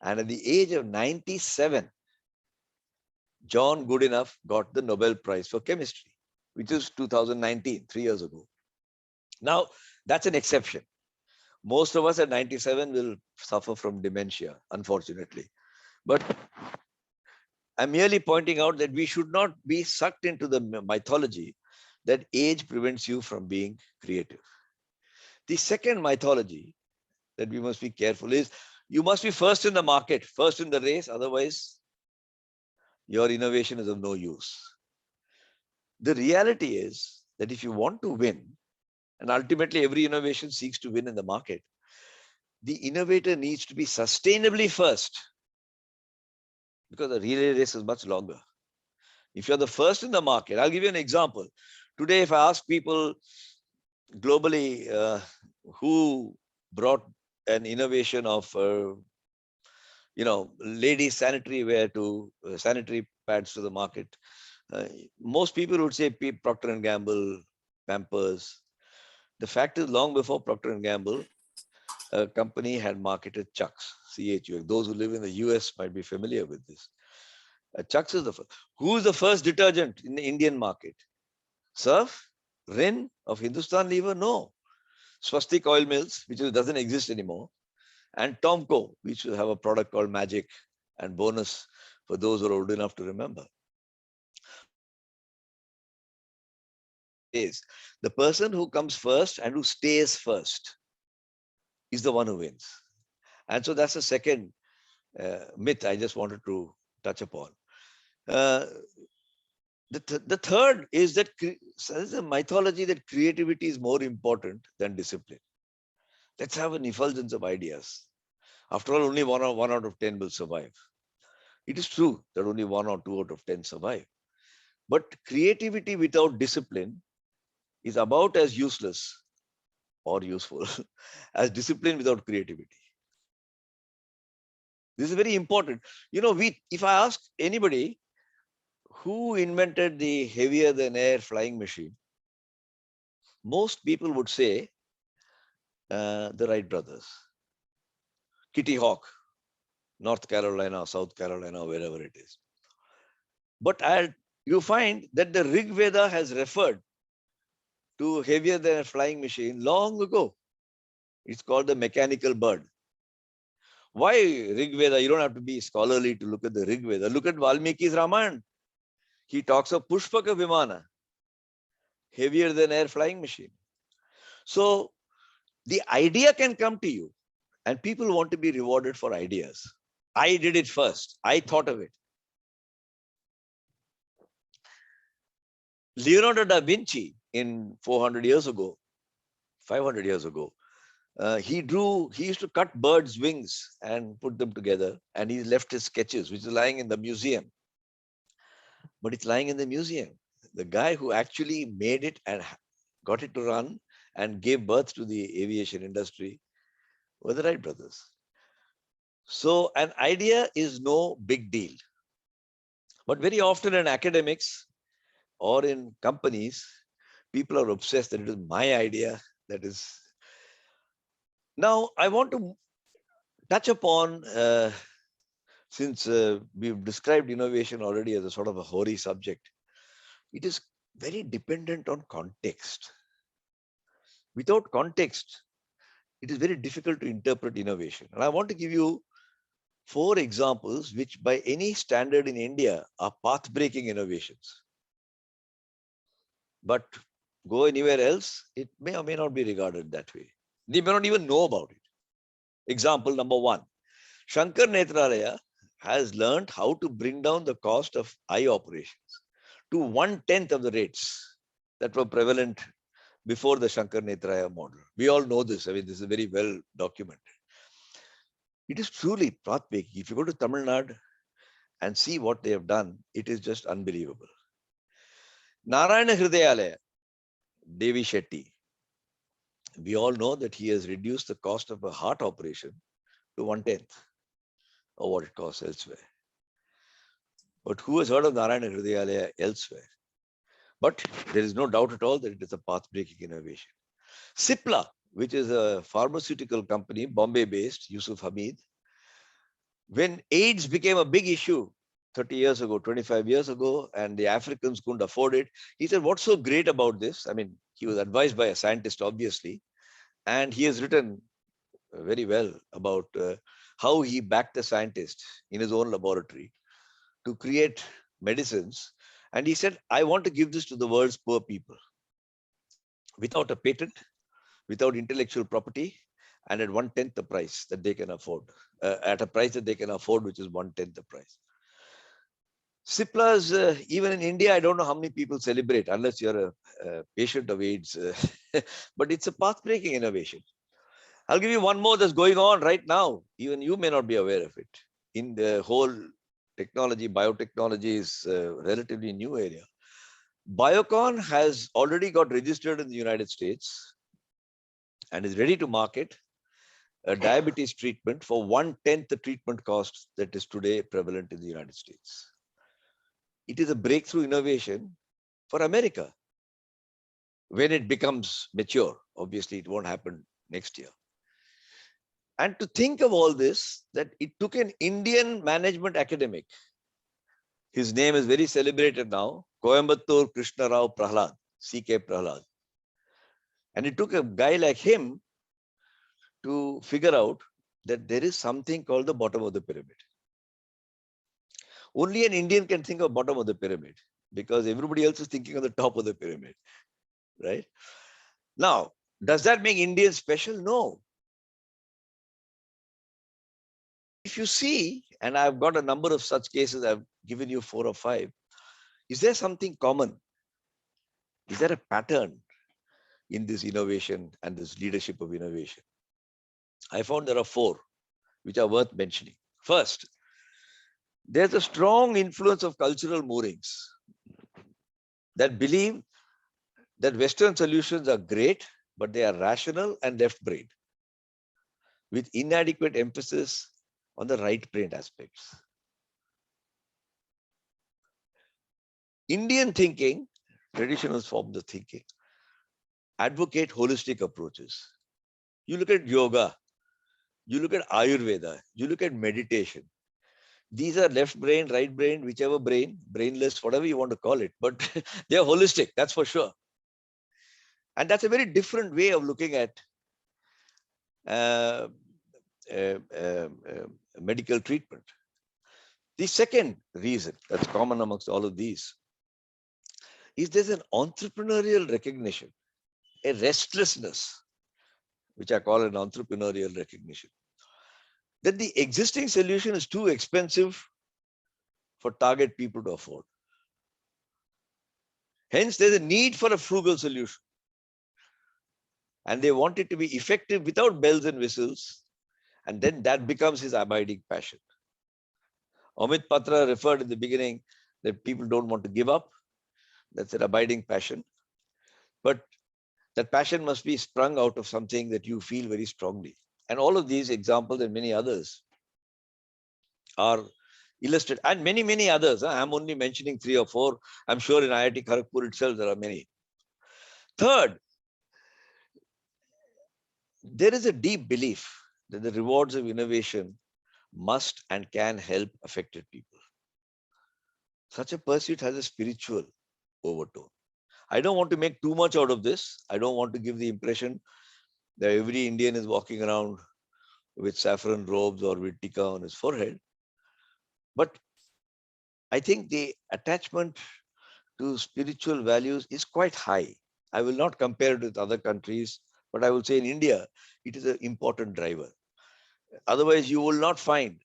Speaker 6: And at the age of 97, John Goodenough got the Nobel Prize for chemistry, which is 2019, 3 years ago. Now, that's an exception. Most of us at 97 will suffer from dementia, unfortunately. But I'm merely pointing out that we should not be sucked into the mythology that age prevents you from being creative. The second mythology that we must be careful is you must be first in the market, first in the race, otherwise your innovation is of no use. The reality is that if you want to win, and ultimately every innovation seeks to win in the market, the innovator needs to be sustainably first, because the relay race is much longer. If you're the first in the market, I'll give you an example. Today, if I ask people globally who brought an innovation of ladies sanitary wear to sanitary pads to the market, most people would say Procter & Gamble, Pampers. The fact is, long before Procter & Gamble, a company had marketed Chucks, CHUX. Those who live in the US might be familiar with this. Chucks is the first. Who is the first detergent in the Indian market? Surf? Rin of Hindustan Lever? No. Swastik Oil Mills, which doesn't exist anymore, and Tomco, which will have a product called Magic and Bonus for those who are old enough to remember. stays. The person who comes first and who stays first is the one who wins. And so that's the second myth I just wanted to touch upon. The third is that there's a mythology that creativity is more important than discipline. Let's have an effulgence of ideas. After all, only one out of 10 will survive. It is true that only 1 or 2 out of 10 survive. But creativity without discipline is about as useless or useful as discipline without creativity. This is very important. You know, if I ask anybody who invented the heavier than air flying machine, most people would say the Wright brothers. Kitty Hawk, North Carolina, South Carolina, wherever it is. But you find that the Rig Veda has referred to heavier than a flying machine long ago. It's called the mechanical bird. Why Rig Veda? You don't have to be scholarly to look at the Rig Veda. Look at Valmiki's Ramayana. He talks of Pushpaka Vimana, heavier than air flying machine. So the idea can come to you, and people want to be rewarded for ideas. I did it first. I thought of it. Leonardo da Vinci in 400 years ago, 500 years ago, he used to cut birds' wings and put them together, and he left his sketches, which is lying in the museum. But it's lying in the museum. The guy who actually made it and got it to run and gave birth to the aviation industry were the Wright brothers. So an idea is no big deal. But very often in academics or in companies, people are obsessed that it is my idea. That is. Now, I want to touch upon, since we've described innovation already as a sort of a hoary subject, it is very dependent on context. Without context, it is very difficult to interpret innovation. And I want to give you 4 examples which by any standard in India are path-breaking innovations. But go anywhere else, it may or may not be regarded that way. They may not even know about it. Example number 1, Shankar Netralaya has learned how to bring down the cost of eye operations to 1/10 of the rates that were prevalent before the Shankar Netralaya model. We all know this. I mean, this is very well documented. It is truly path-breaking. If you go to Tamil Nadu and see what they have done, it is just unbelievable. Narayana Hridayalaya, Devi Shetty. We all know that he has reduced the cost of a heart operation to 1/10 of what it costs elsewhere. But who has heard of Narayana Hridayalaya elsewhere? But there is no doubt at all that it is a path-breaking innovation. Cipla, which is a pharmaceutical company, Bombay-based, Yusuf Hamid, when AIDS became a big issue 30 years ago, 25 years ago, and the Africans couldn't afford it, he said, what's so great about this? I mean, he was advised by a scientist, obviously, and he has written very well about how he backed a scientist in his own laboratory to create medicines. And he said, I want to give this to the world's poor people without a patent, without intellectual property, and at 1/10 the price that they can afford, at a price that they can afford, which is 1/10 the price. Cipla's, even in India, I don't know how many people celebrate unless you're a patient of AIDS, but it's a path-breaking innovation. I'll give you one more that's going on right now. Even you may not be aware of it. In the whole technology, biotechnology is a relatively new area. Biocon has already got registered in the United States and is ready to market a diabetes treatment for 1/10 the treatment cost that is today prevalent in the United States. It is a breakthrough innovation for America. When it becomes mature, obviously it won't happen next year. And to think of all this, that it took an Indian management academic. His name is very celebrated now, Coimbatore Krishna Rao Prahlad, C.K. Prahlad. And it took a guy like him to figure out that there is something called the bottom of the pyramid. Only an Indian can think of bottom of the pyramid because everybody else is thinking of the top of the pyramid. right? Now, does that make Indians special? No. If you see, and I've got a number of such cases, I've given you 4 or 5, is there something common? Is there a pattern in this innovation and this leadership of innovation? I found there are 4 which are worth mentioning. First, there's a strong influence of cultural moorings that believe that Western solutions are great, but they are rational and left-brained, with inadequate emphasis on the right-brained aspects. Indian thinking, traditional forms of thinking, advocate holistic approaches. You look at yoga, you look at Ayurveda, you look at meditation. These are left brain, right brain, whichever brain, brainless, whatever you want to call it, but they are holistic, that's for sure. And that's a very different way of looking at uh, uh, uh, medical treatment. The second reason that's common amongst all of these is there's an entrepreneurial recognition, a restlessness, which I call an entrepreneurial recognition, that the existing solution is too expensive for target people to afford. Hence, there's a need for a frugal solution. And they want it to be effective without bells and whistles. And then that becomes his abiding passion. Amit Patra referred in the beginning that people don't want to give up. That's an abiding passion. But that passion must be sprung out of something that you feel very strongly. And all of these examples and many others are illustrated, and many, many others. I'm only mentioning 3 or 4. I'm sure in IIT Kharagpur itself, there are many. Third, there is a deep belief that the rewards of innovation must and can help affected people. Such a pursuit has a spiritual overtone. I don't want to make too much out of this. I don't want to give the impression that every Indian is walking around with saffron robes or with tikka on his forehead. But I think the attachment to spiritual values is quite high. I will not compare it with other countries, but I will say in India, it is an important driver. Otherwise, you will not find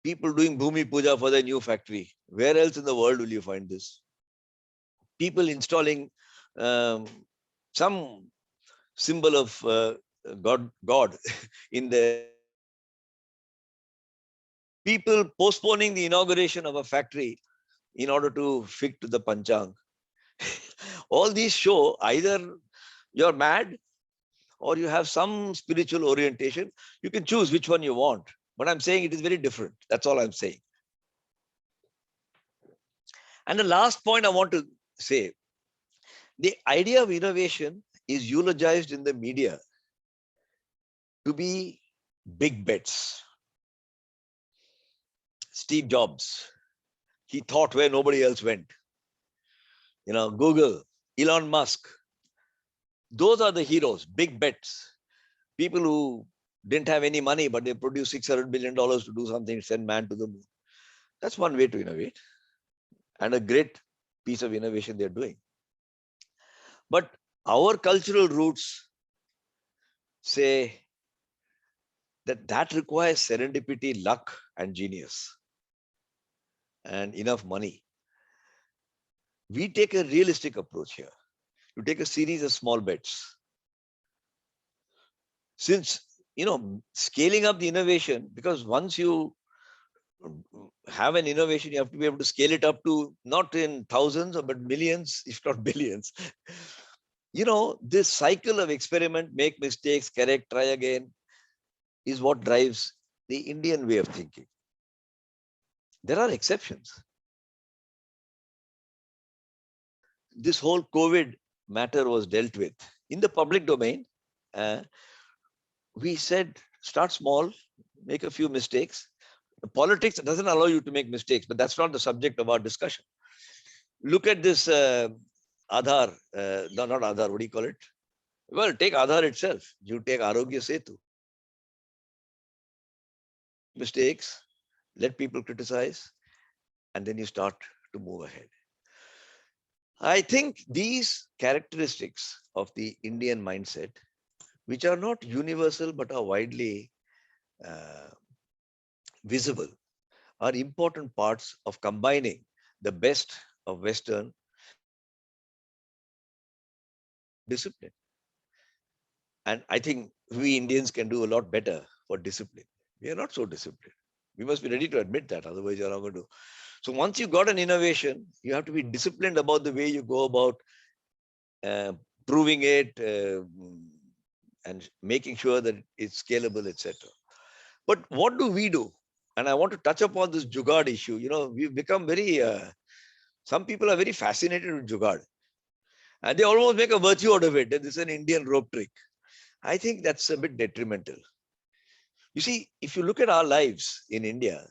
Speaker 6: people doing Bhumi Puja for their new factory. Where else in the world will you find this? People installing some symbol of God in the people postponing the inauguration of a factory in order to fit to the Panchang. All these show either you're mad or you have some spiritual orientation. You can choose which one you want. But I'm saying it is very different. That's all I'm saying. And the last point I want to say, the idea of innovation is eulogized in the media to be big bets. Steve Jobs, he thought where nobody else went. Google, Elon Musk, those are the heroes, big bets. People who didn't have any money, but they produced $600 billion to do something, send man to the moon. That's one way to innovate, and a great piece of innovation they're doing. But our cultural roots say that requires serendipity, luck, and genius, and enough money. We take a realistic approach here. You take a series of small bets. Since, scaling up the innovation, because once you have an innovation, you have to be able to scale it up to not in thousands, but millions, if not billions. This cycle of experiment, make mistakes, correct, try again, is what drives the Indian way of thinking. There are exceptions. This whole COVID matter was dealt with in the public domain. We said, start small, make a few mistakes. Politics doesn't allow you to make mistakes, but that's not the subject of our discussion. Look at this Aadhaar, no, not Aadhaar, what do you call it? Well, take Aadhaar itself. You take Arogya Setu. Mistakes, let people criticize, and then you start to move ahead. I think these characteristics of the Indian mindset, which are not universal but are widely uh, visible, are important parts of combining the best of Western discipline. And I think we Indians can do a lot better for discipline. We are not so disciplined. We must be ready to admit that, otherwise you're not going to. So once you got an innovation, you have to be disciplined about the way you go about uh, proving it and making sure that it's scalable, etc. But what do we do? And I want to touch upon this Jugaad issue. You know, we've become very, some people are very fascinated with Jugaad. And they almost make a virtue out of it. That this is an Indian rope trick. I think that's a bit detrimental. You see, if you look at our lives in India,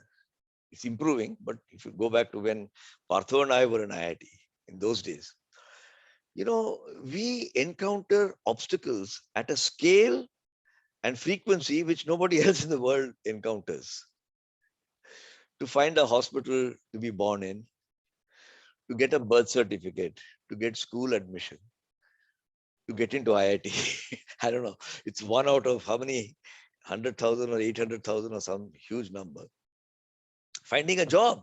Speaker 6: it's improving. But if you go back to when Partha and I were in IIT in those days, you know, we encounter obstacles at a scale and frequency which nobody else in the world encounters. To find a hospital to be born in, to get a birth certificate, to get school admission, to get into IIT. I don't know. It's one out of how many 100,000 or 800,000 or some huge number. Finding a job.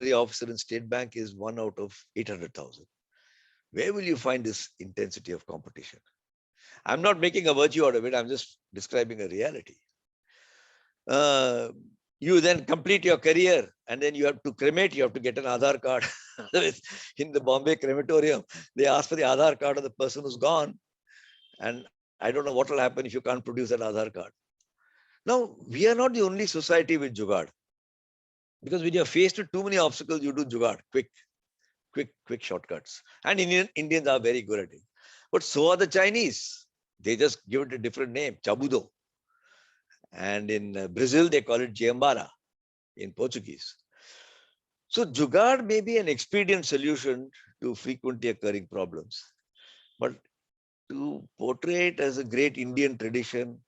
Speaker 6: The officer in State Bank is one out of 800,000. Where will you find this intensity of competition? I'm not making a virtue out of it. I'm just describing a reality. You then complete your career and then you have to cremate, you have to get an Aadhaar card. In the Bombay crematorium, they ask for the Aadhaar card of the person who's gone. And I don't know what will happen if you can't produce an Aadhaar card. Now, we are not the only society with Jugaad. Because when you're faced with too many obstacles, you do Jugaad, quick shortcuts. And Indians are very good at it. But so are the Chinese. They just give it a different name, Chabudo. And in Brazil, they call it Giambara in Portuguese. So Jugaad may be an expedient solution to frequently occurring problems. But to portray it as a great Indian tradition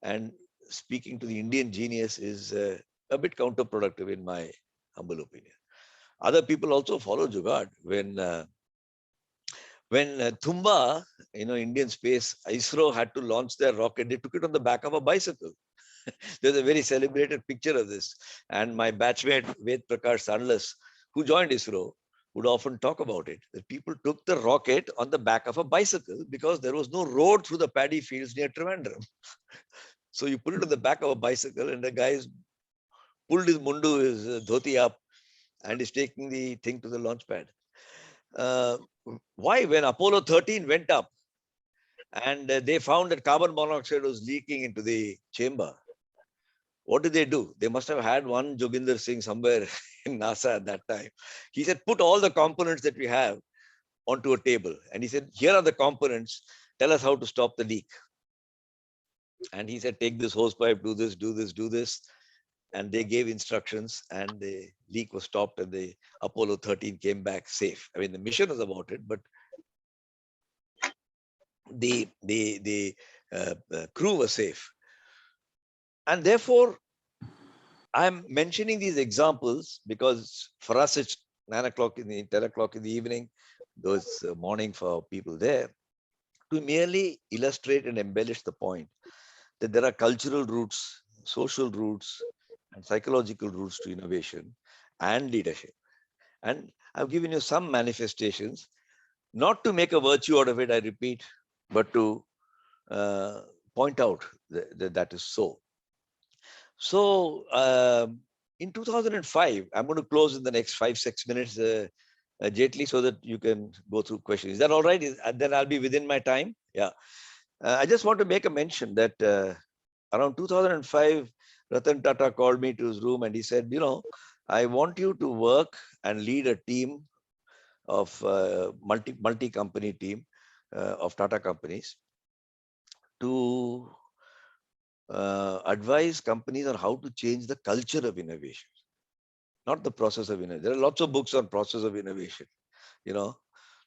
Speaker 6: and speaking to the Indian genius is a bit counterproductive in my humble opinion. Other people also follow Jugaad. When Thumba, Indian space, ISRO had to launch their rocket, they took it on the back of a bicycle. There's a very celebrated picture of this. And my batchmate, Ved Prakash Sandlas, who joined ISRO, would often talk about it. That people took the rocket on the back of a bicycle because there was no road through the paddy fields near Trivandrum. So you put it on the back of a bicycle and the guy's pulled his mundu, his dhoti up, and is taking the thing to the launch pad. Why? When Apollo 13 went up and they found that carbon monoxide was leaking into the chamber, what did they do? They must have had one Joginder Singh somewhere in NASA at that time. He said, put all the components that we have onto a table. And he said, here are the components. Tell us how to stop the leak. And he said, take this hose pipe, do this, do this, do this. And they gave instructions and the leak was stopped and the Apollo 13 came back safe. I mean, the mission was aborted, but the crew was safe. And therefore, I'm mentioning these examples because for us, it's 9 o'clock in the 10 o'clock in the evening, though it's morning for people there, to merely illustrate and embellish the point that there are cultural roots, social roots, and psychological roots to innovation and leadership. And I've given you some manifestations, not to make a virtue out of it, I repeat, but to point out that that is so. So in 2005, I'm going to close in the next 5-6 minutes, Jetli, so that you can go through questions. Is that all right? Then I'll be within my time. Yeah. I just want to make a mention that around 2005, Ratan Tata called me to his room and he said, I want you to work and lead a team of multi-company team of Tata companies to advise companies on how to change the culture of innovation, not the process of innovation. There are lots of books on process of innovation,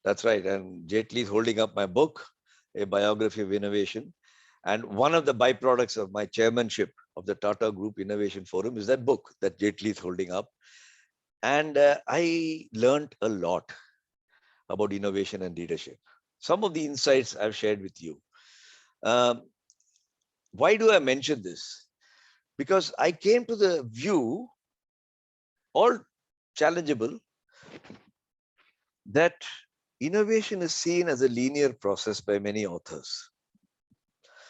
Speaker 6: that's right. And Jetli is holding up my book, A Biography of Innovation. And one of the byproducts of my chairmanship of the Tata Group Innovation Forum is that book that Jetli is holding up. And I learned a lot about innovation and leadership. Some of the insights I've shared with you. Um, why do I mention this? Because I came to the view, all challengeable, that innovation is seen as a linear process by many authors.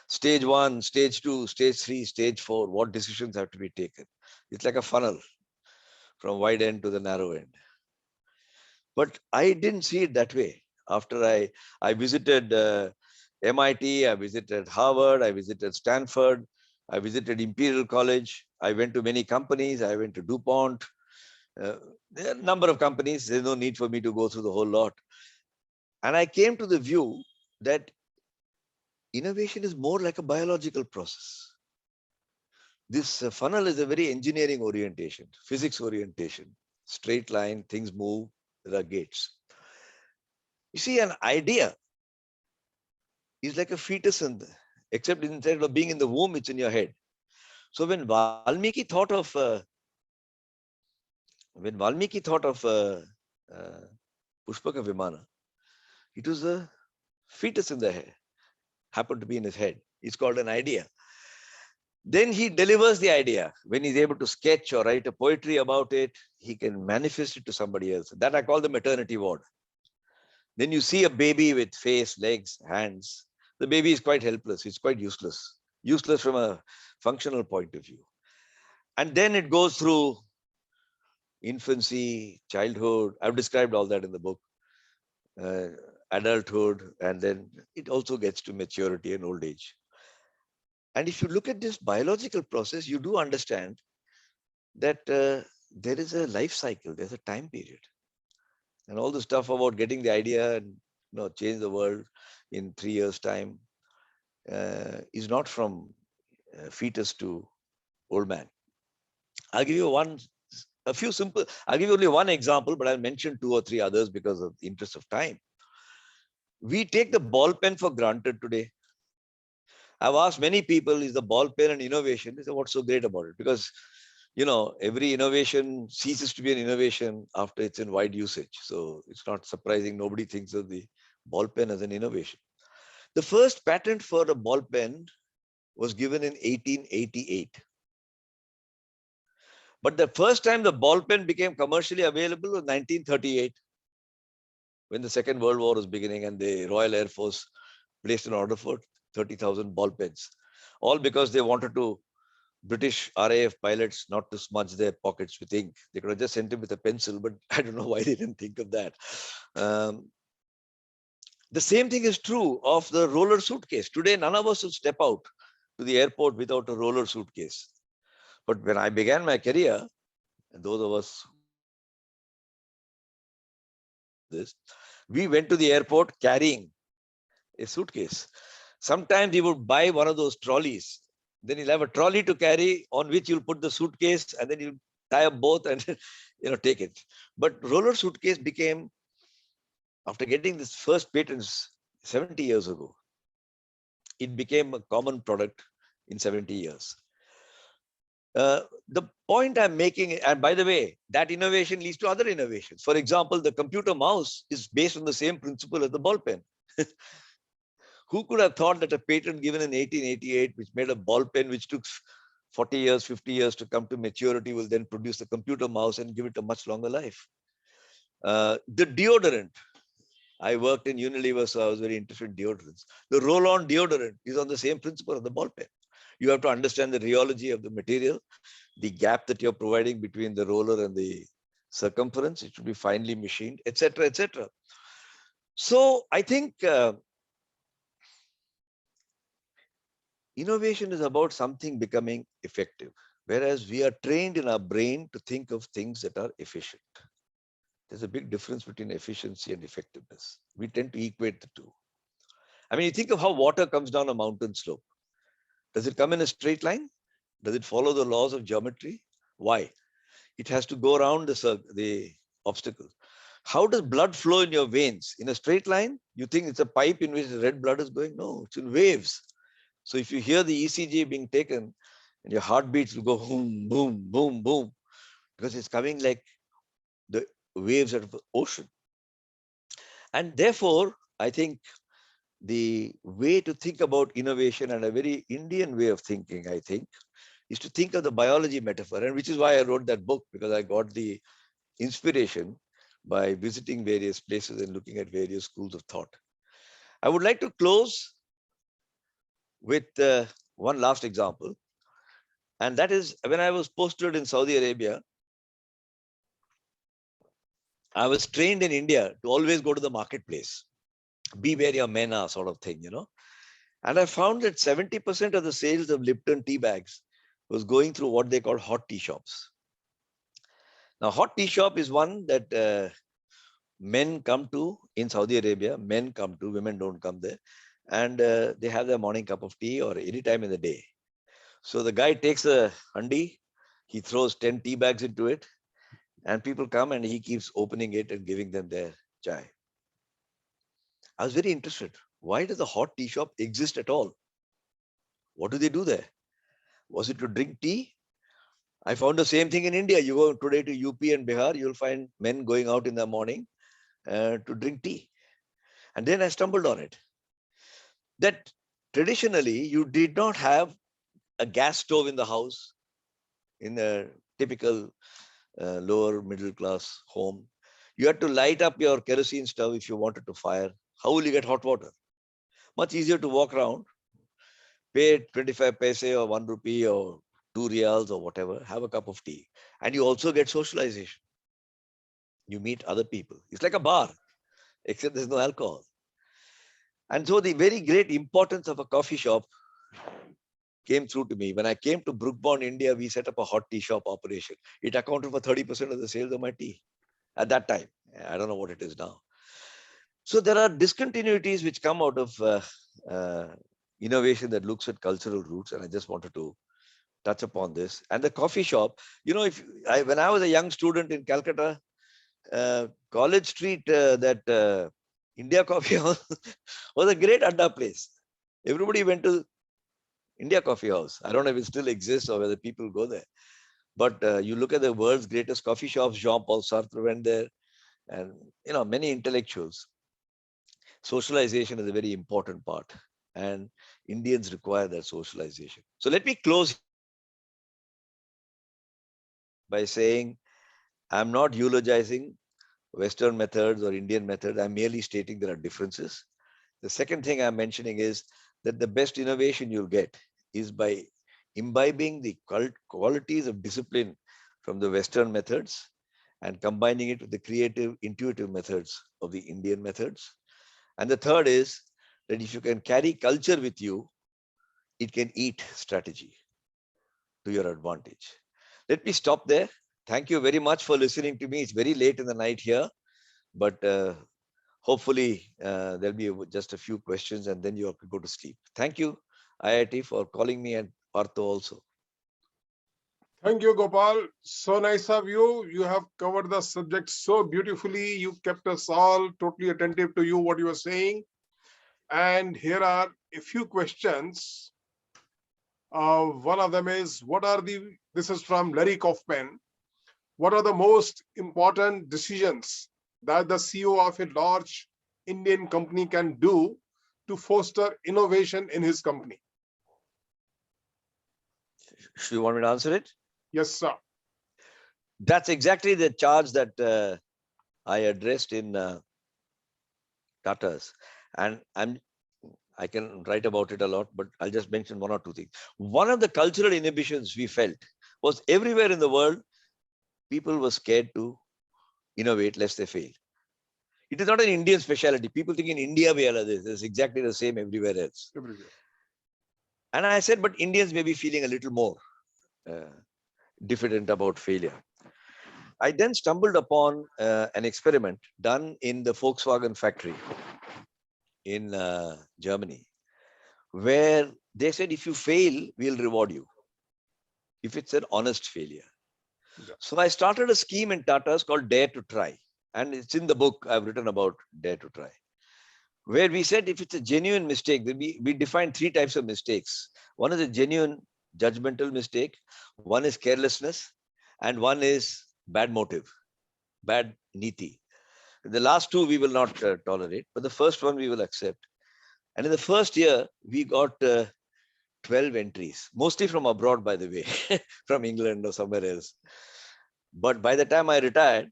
Speaker 6: Stage 1, stage 2, stage 3, stage 4, what decisions have to be taken. It's like a funnel from wide end to the narrow end. But I didn't see it that way. After I visited MIT, I visited Harvard, I visited Stanford, I visited Imperial College, I went to many companies, I went to DuPont. There are a number of companies, there's no need for me to go through the whole lot. And I came to the view that innovation is more like a biological process. This funnel is a very engineering orientation, physics orientation, straight line, things move, there are gates. You see, an idea is like a fetus, except instead of being in the womb, it's in your head. So when Valmiki thought of Pushpaka Vimana, it was a fetus in the head, happened to be in his head. It's called an idea. Then he delivers the idea. When he's able to sketch or write a poetry about it, he can manifest it to somebody else. That I call the maternity ward. Then you see a baby with face, legs, hands. The baby is quite helpless. It's quite useless. Useless from a functional point of view. And then it goes through infancy, childhood. I've described all that in the book. Adulthood, and then it also gets to maturity and old age. And if you look at this biological process, you do understand that there is a life cycle, there's a time period. And all the stuff about getting the idea and change the world in 3 years' time is not from fetus to old man. I'll give you I'll give you only one example, but I'll mention 2 or 3 others because of the interest of time. We take the ball pen for granted today. I've asked many people, is the ball pen an innovation? They say, what's so great about it? Because, every innovation ceases to be an innovation after it's in wide usage. So it's not surprising nobody thinks of the ball pen as an innovation. The first patent for a ball pen was given in 1888. But the first time the ball pen became commercially available was 1938, when the Second World War was beginning and the Royal Air Force placed an order for 30,000 ball pens, all because they wanted British RAF pilots not to smudge their pockets with ink. They could have just sent him with a pencil, but I don't know why they didn't think of that. The same thing is true of the roller suitcase. Today, none of us would step out to the airport without a roller suitcase. But when I began my career, and those of us this, we went to the airport carrying a suitcase. Sometimes he would buy one of those trolleys. Then he'll have a trolley to carry on which you'll put the suitcase, and then you tie up both and take it. But roller suitcase became, after getting this first patents 70 years ago, it became a common product in 70 years. The point I'm making, and by the way, that innovation leads to other innovations. For example, the computer mouse is based on the same principle as the ball pen. Who could have thought that a patent given in 1888, which made a ball pen, which took 40 years, 50 years to come to maturity, will then produce a computer mouse and give it a much longer life? The deodorant. I worked in Unilever, so I was very interested in deodorants. The roll-on deodorant is on the same principle of the ball pen. You have to understand the rheology of the material, the gap that you're providing between the roller and the circumference. It should be finely machined, etc., etc. So I think innovation is about something becoming effective, whereas we are trained in our brain to think of things that are efficient. There's a big difference between efficiency and effectiveness. We tend to equate the two. I mean, you think of how water comes down a mountain slope. Does it come in a straight line? Does it follow the laws of geometry? Why? It has to go around the obstacle. How does blood flow in your veins? In a straight line? You think it's a pipe in which the red blood is going? No, it's in waves. So if you hear the ECG being taken, and your heartbeats will go boom, boom, boom, boom, because it's coming like the waves of the ocean. And therefore, I think the way to think about innovation, and a very Indian way of thinking, I think, is to think of the biology metaphor, and which is why I wrote that book, because I got the inspiration by visiting various places and looking at various schools of thought. I would like to close with one last example, and that is when I was posted in Saudi Arabia. I was trained in India to always go to the marketplace, be where your men are, sort of thing, you know. And I found that 70% of the sales of Lipton tea bags was going through what they call hot tea shops. Now, hot tea shop is one that men come to in Saudi Arabia. Men come to, women don't come there. And they have their morning cup of tea or any time in the day. So the guy takes a handi, he throws 10 tea bags into it, and people come and he keeps opening it and giving them their chai. I was very interested. Why does the hot tea shop exist at all? What do they do there? Was it to drink tea? I found the same thing in India. You go today to UP and Bihar, you'll find men going out in the morning to drink tea. And then I stumbled on it. That traditionally you did not have a gas stove in the house in a typical lower middle class home. You had to light up your kerosene stove if you wanted to fire. How will you get hot water? Much easier to walk around, pay 25 paise or 1 rupee or 2 riyals or whatever, have a cup of tea. And you also get socialization. You meet other people. It's like a bar, except there's no alcohol. And so the very great importance of a coffee shop came through to me. When I came to Brookbond, India, we set up a hot tea shop operation. It accounted for 30% of the sales of my tea at that time. I don't know what it is now. So there are discontinuities which come out of innovation that looks at cultural roots. And I just wanted to touch upon this. And the coffee shop, you know, when I was a young student in Calcutta, College Street, that India Coffee House was a great adda place. Everybody went to India Coffee House. I don't know if it still exists or whether people go there. But you look at the world's greatest coffee shops, Jean-Paul Sartre went there, and you know, many intellectuals. Socialization is a very important part, and Indians require that socialization. So let me close by saying I'm not eulogizing Western methods or Indian methods. I'm merely stating there are differences. The second thing I'm mentioning is that the best innovation you'll get is by imbibing the qualities of discipline from the Western methods and combining it with the creative, intuitive methods of the Indian methods. And the third is that if you can carry culture with you, it can eat strategy to your advantage. Let me stop there. Thank you very much for listening to me. It's very late in the night here, but hopefully there'll be just a few questions and then you have to go to sleep. Thank you, IIT, for calling me, and Partha also.
Speaker 5: Thank you, Gopal. So nice of you. You have covered the subject so beautifully. You kept us all totally attentive to you, what you were saying. And here are a few questions. One of them is, this is from Larry Kaufman. What are the most important decisions that the CEO of a large Indian company can do to foster innovation in his company?
Speaker 6: Do you want me to answer it?
Speaker 5: Yes, sir.
Speaker 6: That's exactly the charge that I addressed in Tata's. And I can write about it a lot, but I'll just mention one or two things. One of the cultural inhibitions we felt was everywhere in the world, people were scared to innovate lest they fail. It is not an Indian specialty. People think in India we are this. It's exactly the same everywhere else.
Speaker 5: Everywhere.
Speaker 6: And I said, but Indians may be feeling a little more diffident about failure. I then stumbled upon an experiment done in the Volkswagen factory in Germany, where they said, if you fail, we'll reward you, if it's an honest failure. Yeah. So I started a scheme in Tata's called Dare to Try. And it's in the book I've written about Dare to Try, where we said if it's a genuine mistake, then we defined 3 types of mistakes. One is a genuine judgmental mistake, one is carelessness, and one is bad motive. bad niti. The last two we will not tolerate, but the first one we will accept. And in the first year, we got 12 entries, mostly from abroad, by the way, from England or somewhere else. But by the time I retired,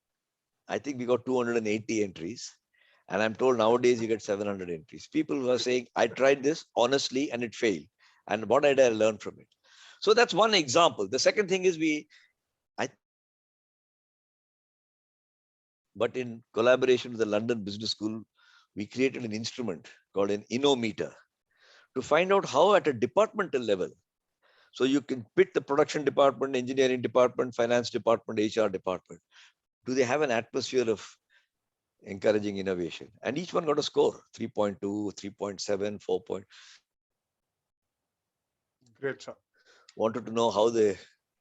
Speaker 6: I think we got 280 entries. And I'm told nowadays you get 700 entries. People who are saying, I tried this honestly and it failed. And what did I learn from it? So that's one example. The second thing is but in collaboration with the London Business School, we created an instrument called an Innometer to find out how at a departmental level. So you can pit the production department, engineering department, finance department, HR department. Do they have an atmosphere of encouraging innovation? And each one got a score, 3.2, 3.7, 4.
Speaker 5: Great, sir.
Speaker 6: Wanted to know how the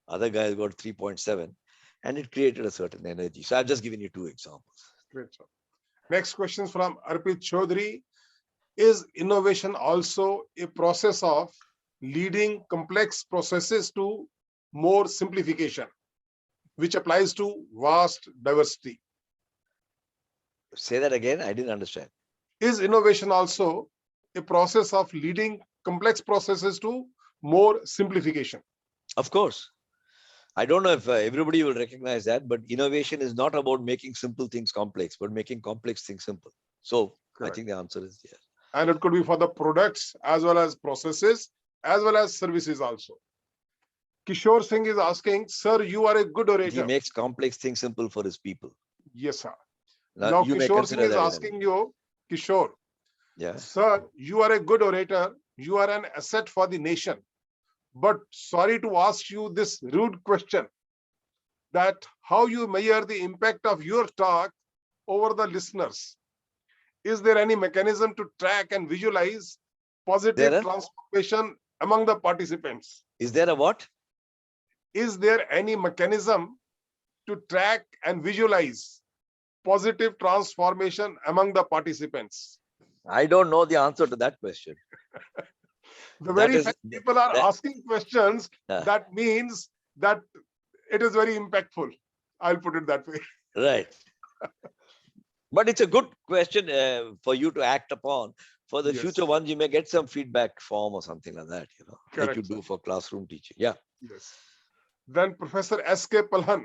Speaker 6: other guys got 3.7, and it created a certain energy. So I've just given you two examples.
Speaker 5: Great, sir. Next question from Arpit Chaudhary. Is innovation also a process of leading complex processes to more simplification, which applies to vast diversity?
Speaker 6: Say that again. I didn't understand.
Speaker 5: Is innovation also a process of leading complex processes to more simplification?
Speaker 6: Of course. I don't know if everybody will recognize that, but innovation is not about making simple things complex, but making complex things simple. So correct. I think the answer is yes.
Speaker 5: And it could be for the products as well as processes, as well as services also. Kishore Singh is asking, sir, you are a good orator.
Speaker 6: He makes complex things simple for his people.
Speaker 5: Yes, sir.
Speaker 6: Now
Speaker 5: Kishore Singh is asking you, Kishore,
Speaker 6: yeah,
Speaker 5: sir, you are a good orator. You are an asset for the nation. But sorry to ask you this rude question, that how you measure the impact of your talk over the listeners. Is there any mechanism to track and visualize positive transformation among the participants?
Speaker 6: Is there a what?
Speaker 5: Is there any mechanism to track and visualize positive transformation among the participants?
Speaker 6: I don't know the answer to that question.
Speaker 5: The very fact people are asking questions, that means that it is very impactful. I'll put it that way.
Speaker 6: Right. But it's a good question for you to act upon. For the future ones, you may get some feedback form or something like that, you know, correct, like you do for classroom teaching. Yeah.
Speaker 5: Yes. Then Professor S.K. Palhan,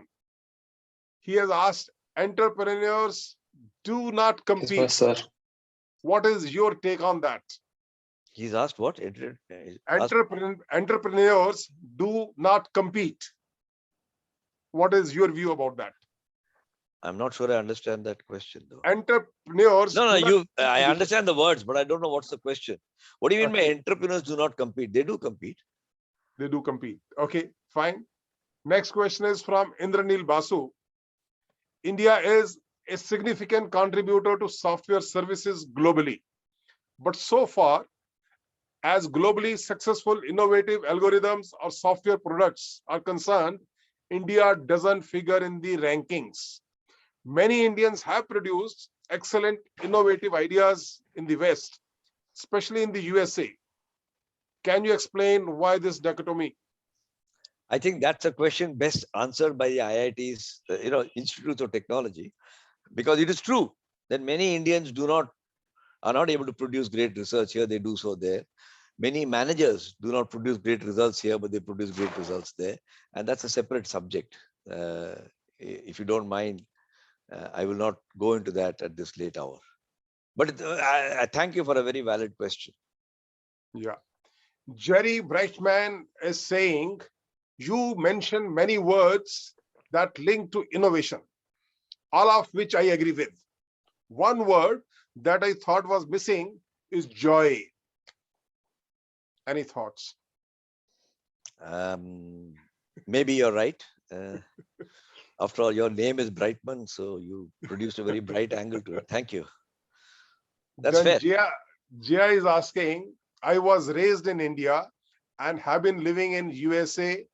Speaker 5: he has asked, entrepreneurs do not compete.
Speaker 7: Yes, sir.
Speaker 5: What is your take on that?
Speaker 6: He's asked what?
Speaker 5: Entrepreneurs do not compete. What is your view about that?
Speaker 6: I'm not sure I understand that question though.
Speaker 5: Entrepreneurs.
Speaker 6: No, I understand the words, but I don't know what's the question. What do you mean by entrepreneurs do not compete? They do compete.
Speaker 5: They do compete. Okay, fine. Next question is from Indranil Basu. India is a significant contributor to software services globally. But so far, as globally successful innovative algorithms or software products are concerned, India doesn't figure in the rankings. Many Indians have produced excellent innovative ideas in the West, especially in the USA. Can you explain why this dichotomy?
Speaker 6: I think that's a question best answered by the IIT's, Institutes of Technology, because it is true that many Indians are not able to produce great research here. They do so there. Many managers do not produce great results here, but they produce great results there. And that's a separate subject. If you don't mind, I will not go into that at this late hour. But I thank you for a very valid question.
Speaker 5: Yeah. Jerry Brightman is saying, you mentioned many words that link to innovation, all of which I agree with. One word that I thought was missing is joy. Any thoughts?
Speaker 6: Maybe you're right. After all, your name is Brightman, so you produced a very bright angle to it. Thank you. That's
Speaker 5: then
Speaker 6: fair.
Speaker 5: Jia is asking, I was raised in India and have been living in USA,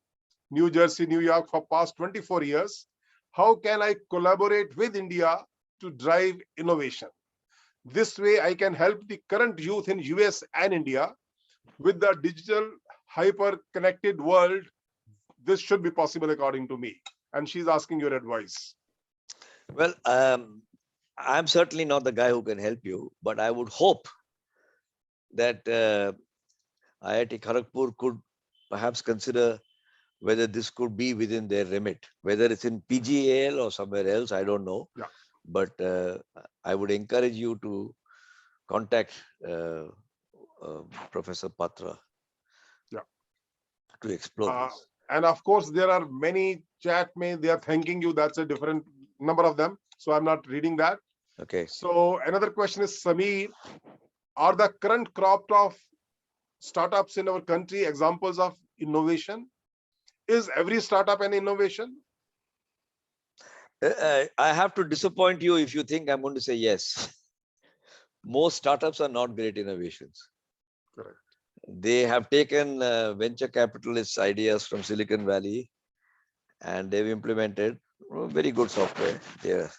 Speaker 5: New Jersey, New York for past 24 years. How can I collaborate with India to drive innovation? This way I can help the current youth in US and India. With the digital hyper-connected world, this should be possible according to me. And she's asking your advice.
Speaker 6: Well, I'm certainly not the guy who can help you, but I would hope that IIT Kharagpur could perhaps consider whether this could be within their remit, whether it's in PGAL or somewhere else, I don't know.
Speaker 5: Yeah.
Speaker 6: But I would encourage you to contact Professor Patra
Speaker 5: Yeah.
Speaker 6: to explore this.
Speaker 5: And of course, there are many chat mail. They are thanking you. That's a different number of them. So I'm not reading that.
Speaker 6: Okay.
Speaker 5: So another question is, Sameer, are the current crop of startups in our country examples of innovation? Is every startup an innovation?
Speaker 6: I have to disappoint you if you think I'm going to say yes. Most startups are not great innovations.
Speaker 5: Correct.
Speaker 6: They have taken venture capitalists' ideas from Silicon Valley and they've implemented very good software. They're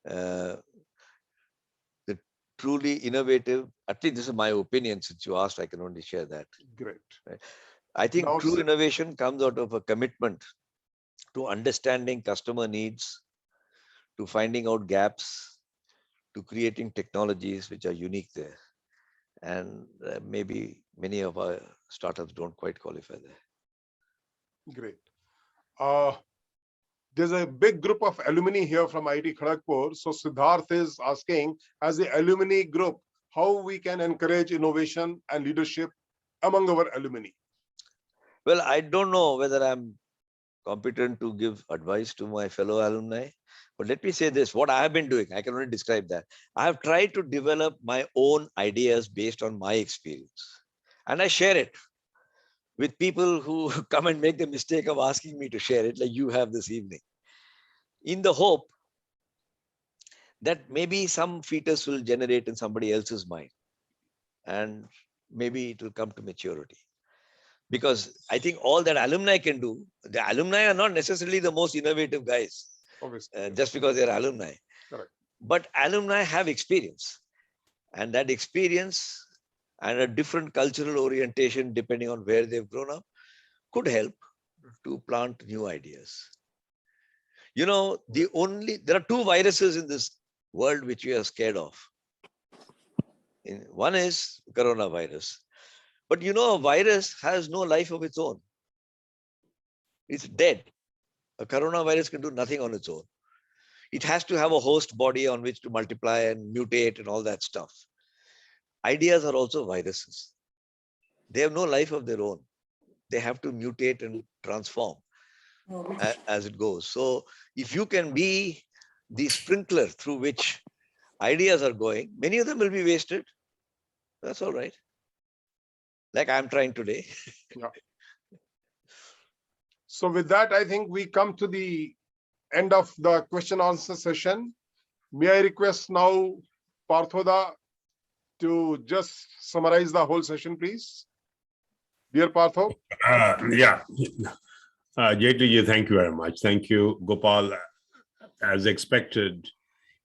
Speaker 6: the truly innovative, at least this is my opinion, since you asked, I can only share that.
Speaker 5: Great.
Speaker 6: Right? I think
Speaker 5: Now,
Speaker 6: true innovation comes out of a commitment to understanding customer needs, to finding out gaps, to creating technologies which are unique there. And maybe many of our startups don't quite qualify there.
Speaker 5: great. There's a big group of alumni here from IIT Kharagpur. So Siddharth is asking, as the alumni group, how we can encourage innovation and leadership among our alumni.
Speaker 6: Well, I don't know whether I'm competent to give advice to my fellow alumni, but let me say this, what I have been doing, I can only describe that. I have tried to develop my own ideas based on my experience, and I share it with people who come and make the mistake of asking me to share it, like you have this evening, in the hope that maybe some fetus will generate in somebody else's mind, and maybe it will come to maturity. Because I think all that alumni can do, the alumni are not necessarily the most innovative guys, just because they're alumni.
Speaker 5: Correct.
Speaker 6: But alumni have experience, and that experience and a different cultural orientation, depending on where they've grown up, could help to plant new ideas. You know, there are two viruses in this world which we are scared of. One is coronavirus. But you know, a virus has no life of its own. It's dead. A coronavirus can do nothing on its own. It has to have a host body on which to multiply and mutate and all that stuff. Ideas are also viruses. They have no life of their own. They have to mutate and transform as it goes. So if you can be the sprinkler through which ideas are going, many of them will be wasted. That's all right. Like I'm trying today.
Speaker 5: Yeah. So with that, I think we come to the end of the question answer session. May I request now Parthoda to just summarize the whole session, please? Dear Partho.
Speaker 4: Yeah. Jaitlji, thank you very much. Thank you, Gopal. As expected,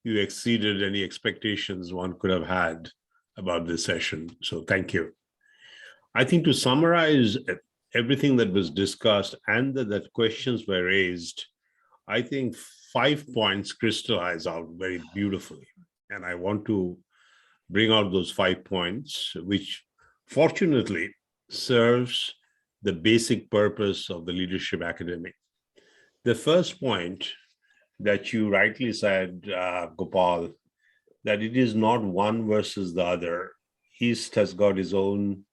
Speaker 4: you exceeded any expectations one could have had about this session. So thank you. I think to summarize everything that was discussed and that questions were raised, I think 5 points crystallize out very beautifully. And I want to bring out those 5 points, which fortunately serves the basic purpose of the Leadership Academy. The first point that you rightly said, Gopal, that it is not one versus the other. East has got his own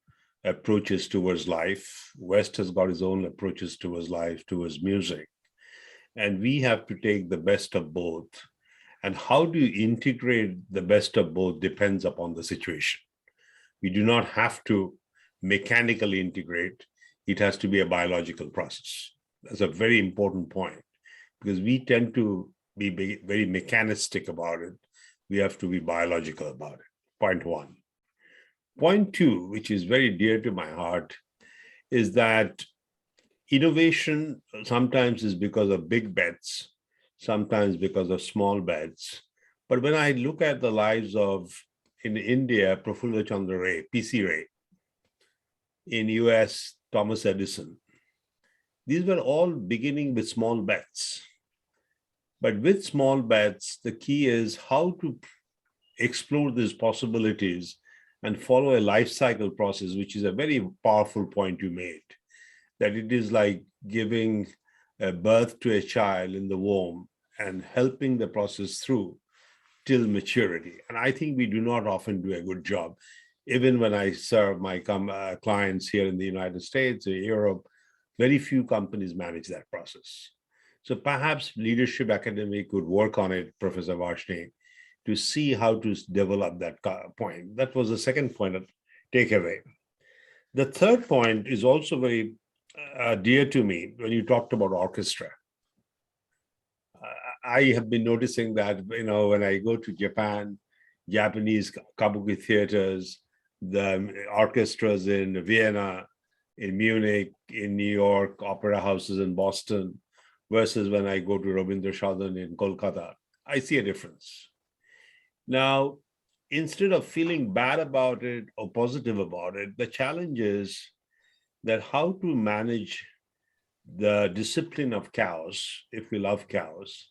Speaker 4: approaches towards life. West has got his own approaches towards life, towards music. And we have to take the best of both. And how do you integrate the best of both depends upon the situation. We do not have to mechanically integrate. It has to be a biological process. That's a very important point, because we tend to be very mechanistic about it. We have to be biological about it. Point one. Point two, which is very dear to my heart, is that innovation sometimes is because of big bets, sometimes because of small bets. But when I look at the lives of, in India, Prafulla Chandra Ray, PC Ray, in US, Thomas Edison, these were all beginning with small bets. But with small bets, the key is how to explore these possibilities and follow a life cycle process, which is a very powerful point you made, that it is like giving a birth to a child in the womb and helping the process through till maturity. And I think we do not often do a good job. Even when I serve my clients here in the United States or Europe, very few companies manage that process. So perhaps Leadership Academy could work on it, Professor Varshney, to see how to develop that point. That was the second point of takeaway. The third point is also very dear to me when you talked about orchestra. I have been noticing that, when I go to Japan, Japanese kabuki theaters, the orchestras in Vienna, in Munich, in New York, opera houses in Boston, versus when I go to Rabindra Sadan in Kolkata, I see a difference. Now, instead of feeling bad about it or positive about it, the challenge is that how to manage the discipline of chaos, if we love chaos,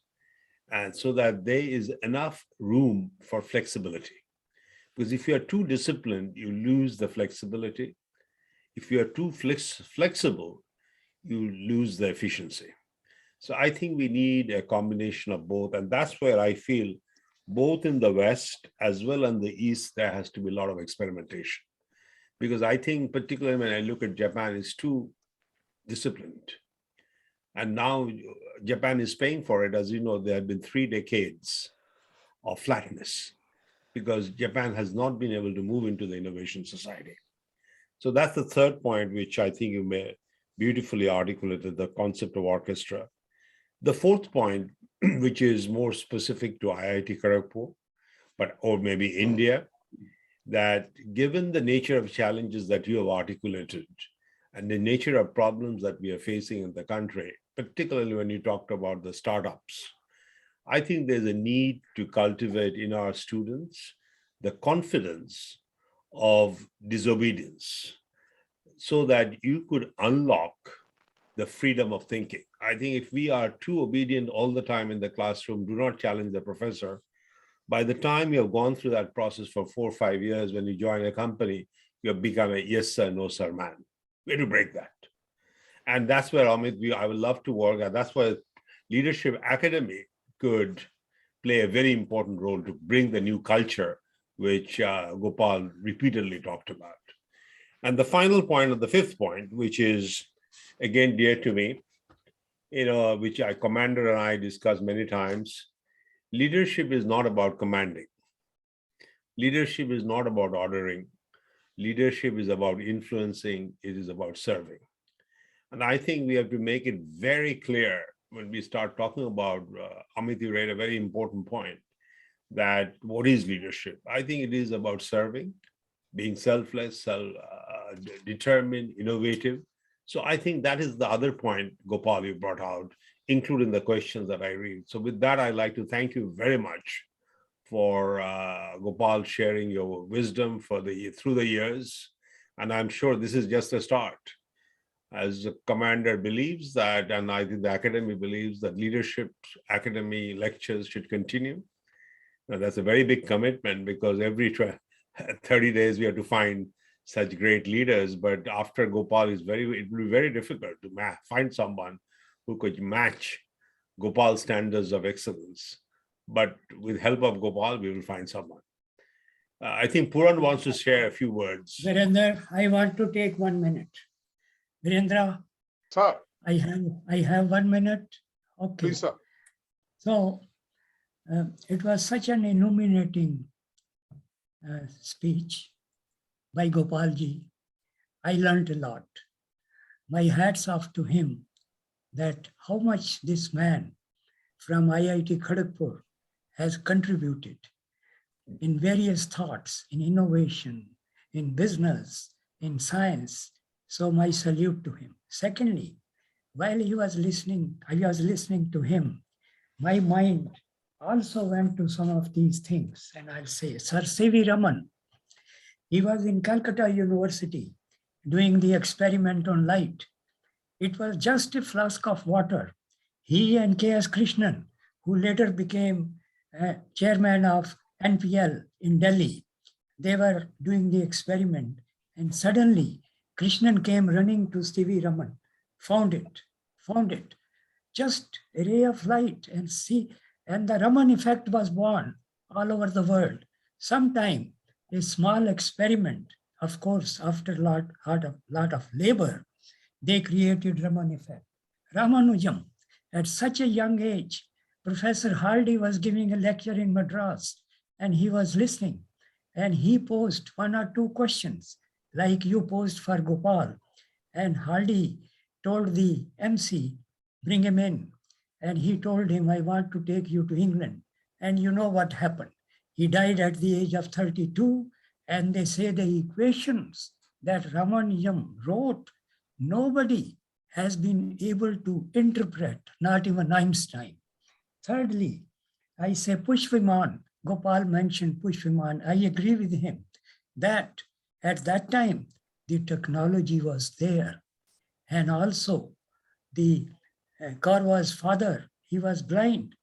Speaker 4: and so that there is enough room for flexibility. Because if you are too disciplined, you lose the flexibility. If you are too flexible, you lose the efficiency. So I think we need a combination of both. And that's where I feel both in the West as well as in the East, there has to be a lot of experimentation. Because I think particularly when I look at Japan, it's too disciplined. And now Japan is paying for it. As you know, there have been 3 decades of flatness because Japan has not been able to move into the innovation society. So that's the third point, which I think you may beautifully articulated, the concept of orchestra. The fourth point, which is more specific to IIT Kharagpur, or maybe India, that given the nature of challenges that you have articulated and the nature of problems that we are facing in the country, particularly when you talked about the startups, I think there's a need to cultivate in our students the confidence of disobedience so that you could unlock the freedom of thinking. I think if we are too obedient all the time in the classroom, do not challenge the professor, by the time you have gone through that process for 4 or 5 years, when you join a company, you have become a yes sir, no sir man. We have to break that. And that's where, Amit, I would love to work. And that's why Leadership Academy could play a very important role to bring the new culture, which Gopal repeatedly talked about. And the final point, of the fifth point, which is, again, dear to me, which Commander and I discussed many times, leadership is not about commanding. Leadership is not about ordering. Leadership is about influencing. It is about serving. And I think we have to make it very clear when we start talking about, Amit, you raised a very important point, that what is leadership? I think it is about serving, being selfless, determined, innovative. So I think that is the other point, Gopal, you brought out, including the questions that I read. So with that, I'd like to thank you very much for Gopal sharing your wisdom through the years. And I'm sure this is just a start. As the Commander believes that, and I think the Academy believes that Leadership Academy lectures should continue. Now, that's a very big commitment because every 30 days we have to find such great leaders. But after Gopal, it will be very difficult to find someone who could match Gopal's standards of excellence. But with help of Gopal, we will find someone. I think Puran wants to share a few words.
Speaker 7: Virendra, I want to take 1 minute. Virendra,
Speaker 5: Sir,
Speaker 7: I have 1 minute. Okay.
Speaker 5: please, sir.
Speaker 7: So it was such an illuminating speech by Gopalji. I learned a lot. My hats off to him, that how much this man from IIT Kharagpur has contributed in various thoughts, in innovation, in business, in science. So my salute to him. Secondly, while I was listening to him, my mind also went to some of these things. And I'll say, Sir C.V. Raman, he was in Calcutta University doing the experiment on light. It was just a flask of water. He and K.S. Krishnan, who later became chairman of NPL in Delhi. They were doing the experiment, and suddenly Krishnan came running to C.V. Raman, found it, just a ray of light, and the Raman effect was born all over the world. Sometime a small experiment, of course, after a lot of labor, they created Raman effect. Ramanujam, at such a young age, Professor Hardy was giving a lecture in Madras, and he was listening, and he posed one or two questions like you posed for Gopal, and Hardy told the MC, bring him in, and he told him, I want to take you to England. And you know what happened? He died at the age of 32, and they say the equations that Ramanujam wrote, nobody has been able to interpret, not even Einstein. Thirdly, I say Pushpiman. Gopal mentioned Pushpiman. I agree with him that at that time, the technology was there. And also, the Kaurva's father, he was blind,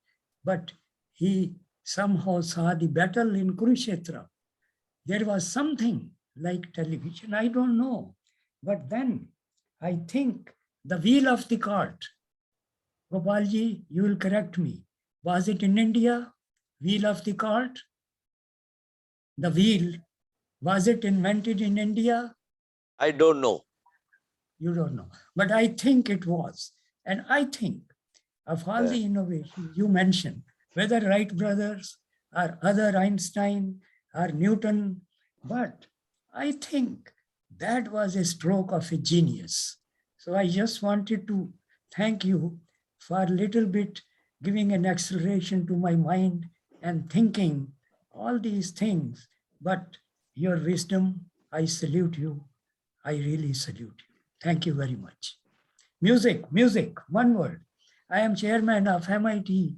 Speaker 7: but he somehow saw the battle in Kurukshetra. There was something like television, I don't know. But then I think the wheel of the cart, Gopalji, you will correct me. Was it in India, wheel of the cart? The wheel, was it invented in India?
Speaker 6: I don't know.
Speaker 7: You don't know, but I think it was. And I think of all the innovations you mentioned, whether Wright brothers or other Einstein or Newton, but I think that was a stroke of a genius. So I just wanted to thank you for a little bit giving an acceleration to my mind and thinking all these things. But your wisdom, I salute you. I really salute you. Thank you very much. Music, one word. I am chairman of MIT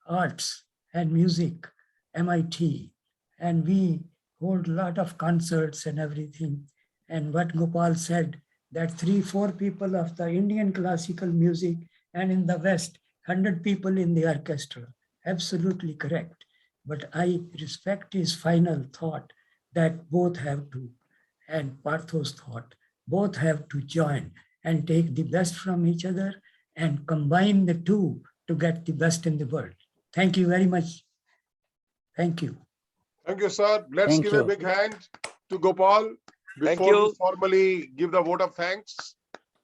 Speaker 7: Arts and Music, MIT, and we hold a lot of concerts and everything. And what Gopal said, that 3-4 people of the Indian classical music and in the West, 100 people in the orchestra. Absolutely correct. But I respect his final thought that both have to, and Partha's thought, both have to join and take the best from each other and combine the two to get the best in the world. Thank you very much. Thank you.
Speaker 5: Thank you, sir. Let's give a big hand to Gopal before we formally give the vote of thanks.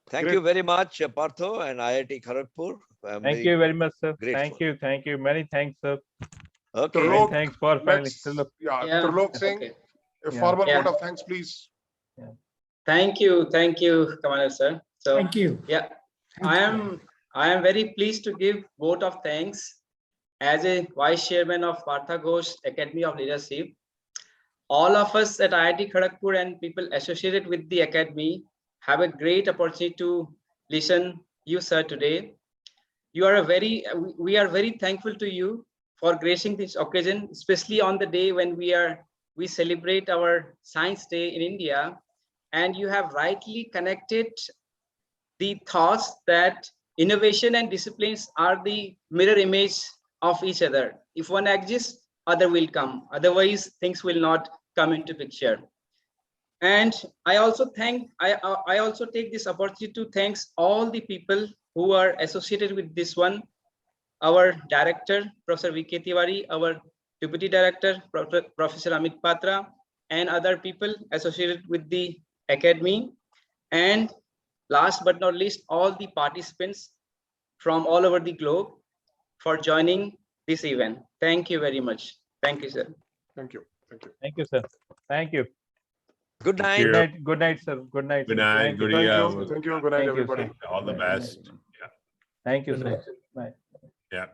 Speaker 6: Thank you very much, Partha and IIT Kharagpur.
Speaker 1: Thank you very much, sir.
Speaker 6: Grateful.
Speaker 1: Thank you. Many thanks, sir.
Speaker 6: Okay.
Speaker 1: Many thanks for finally.
Speaker 5: Trilok Singh, a formal vote of thanks, please.
Speaker 8: Thank you, Commander sir. So
Speaker 7: Thank you.
Speaker 8: Yeah, I am very pleased to give vote of thanks as a vice chairman of Partha Ghosh Academy of Leadership. All of us at IIT Kharagpur and people associated with the academy have a great opportunity to listen you, sir, today. We are very thankful to you for gracing this occasion, especially on the day when we celebrate our Science Day in India. And you have rightly connected the thoughts that innovation and disciplines are the mirror image of each other. If one exists, other will come. Otherwise, things will not come into picture. And I also take this opportunity to thank all the people who are associated with this one. Our director, Professor V.K. Tiwari, our deputy director, Professor Amit Patra, and other people associated with the academy. And last but not least, all the participants from all over the globe for joining this event. Thank you very much. Thank you, sir.
Speaker 5: Thank you. Thank you.
Speaker 1: Thank you, sir. Thank you.
Speaker 6: Good night.
Speaker 1: Good night. Good night, sir. Good night.
Speaker 4: Good night. Good
Speaker 5: Thank
Speaker 4: evening.
Speaker 5: you. Thank you. Good night,
Speaker 1: Thank you,
Speaker 5: everybody.
Speaker 1: sir.
Speaker 4: All the best. Yeah.
Speaker 1: Thank you, sir. Bye.
Speaker 4: Yeah.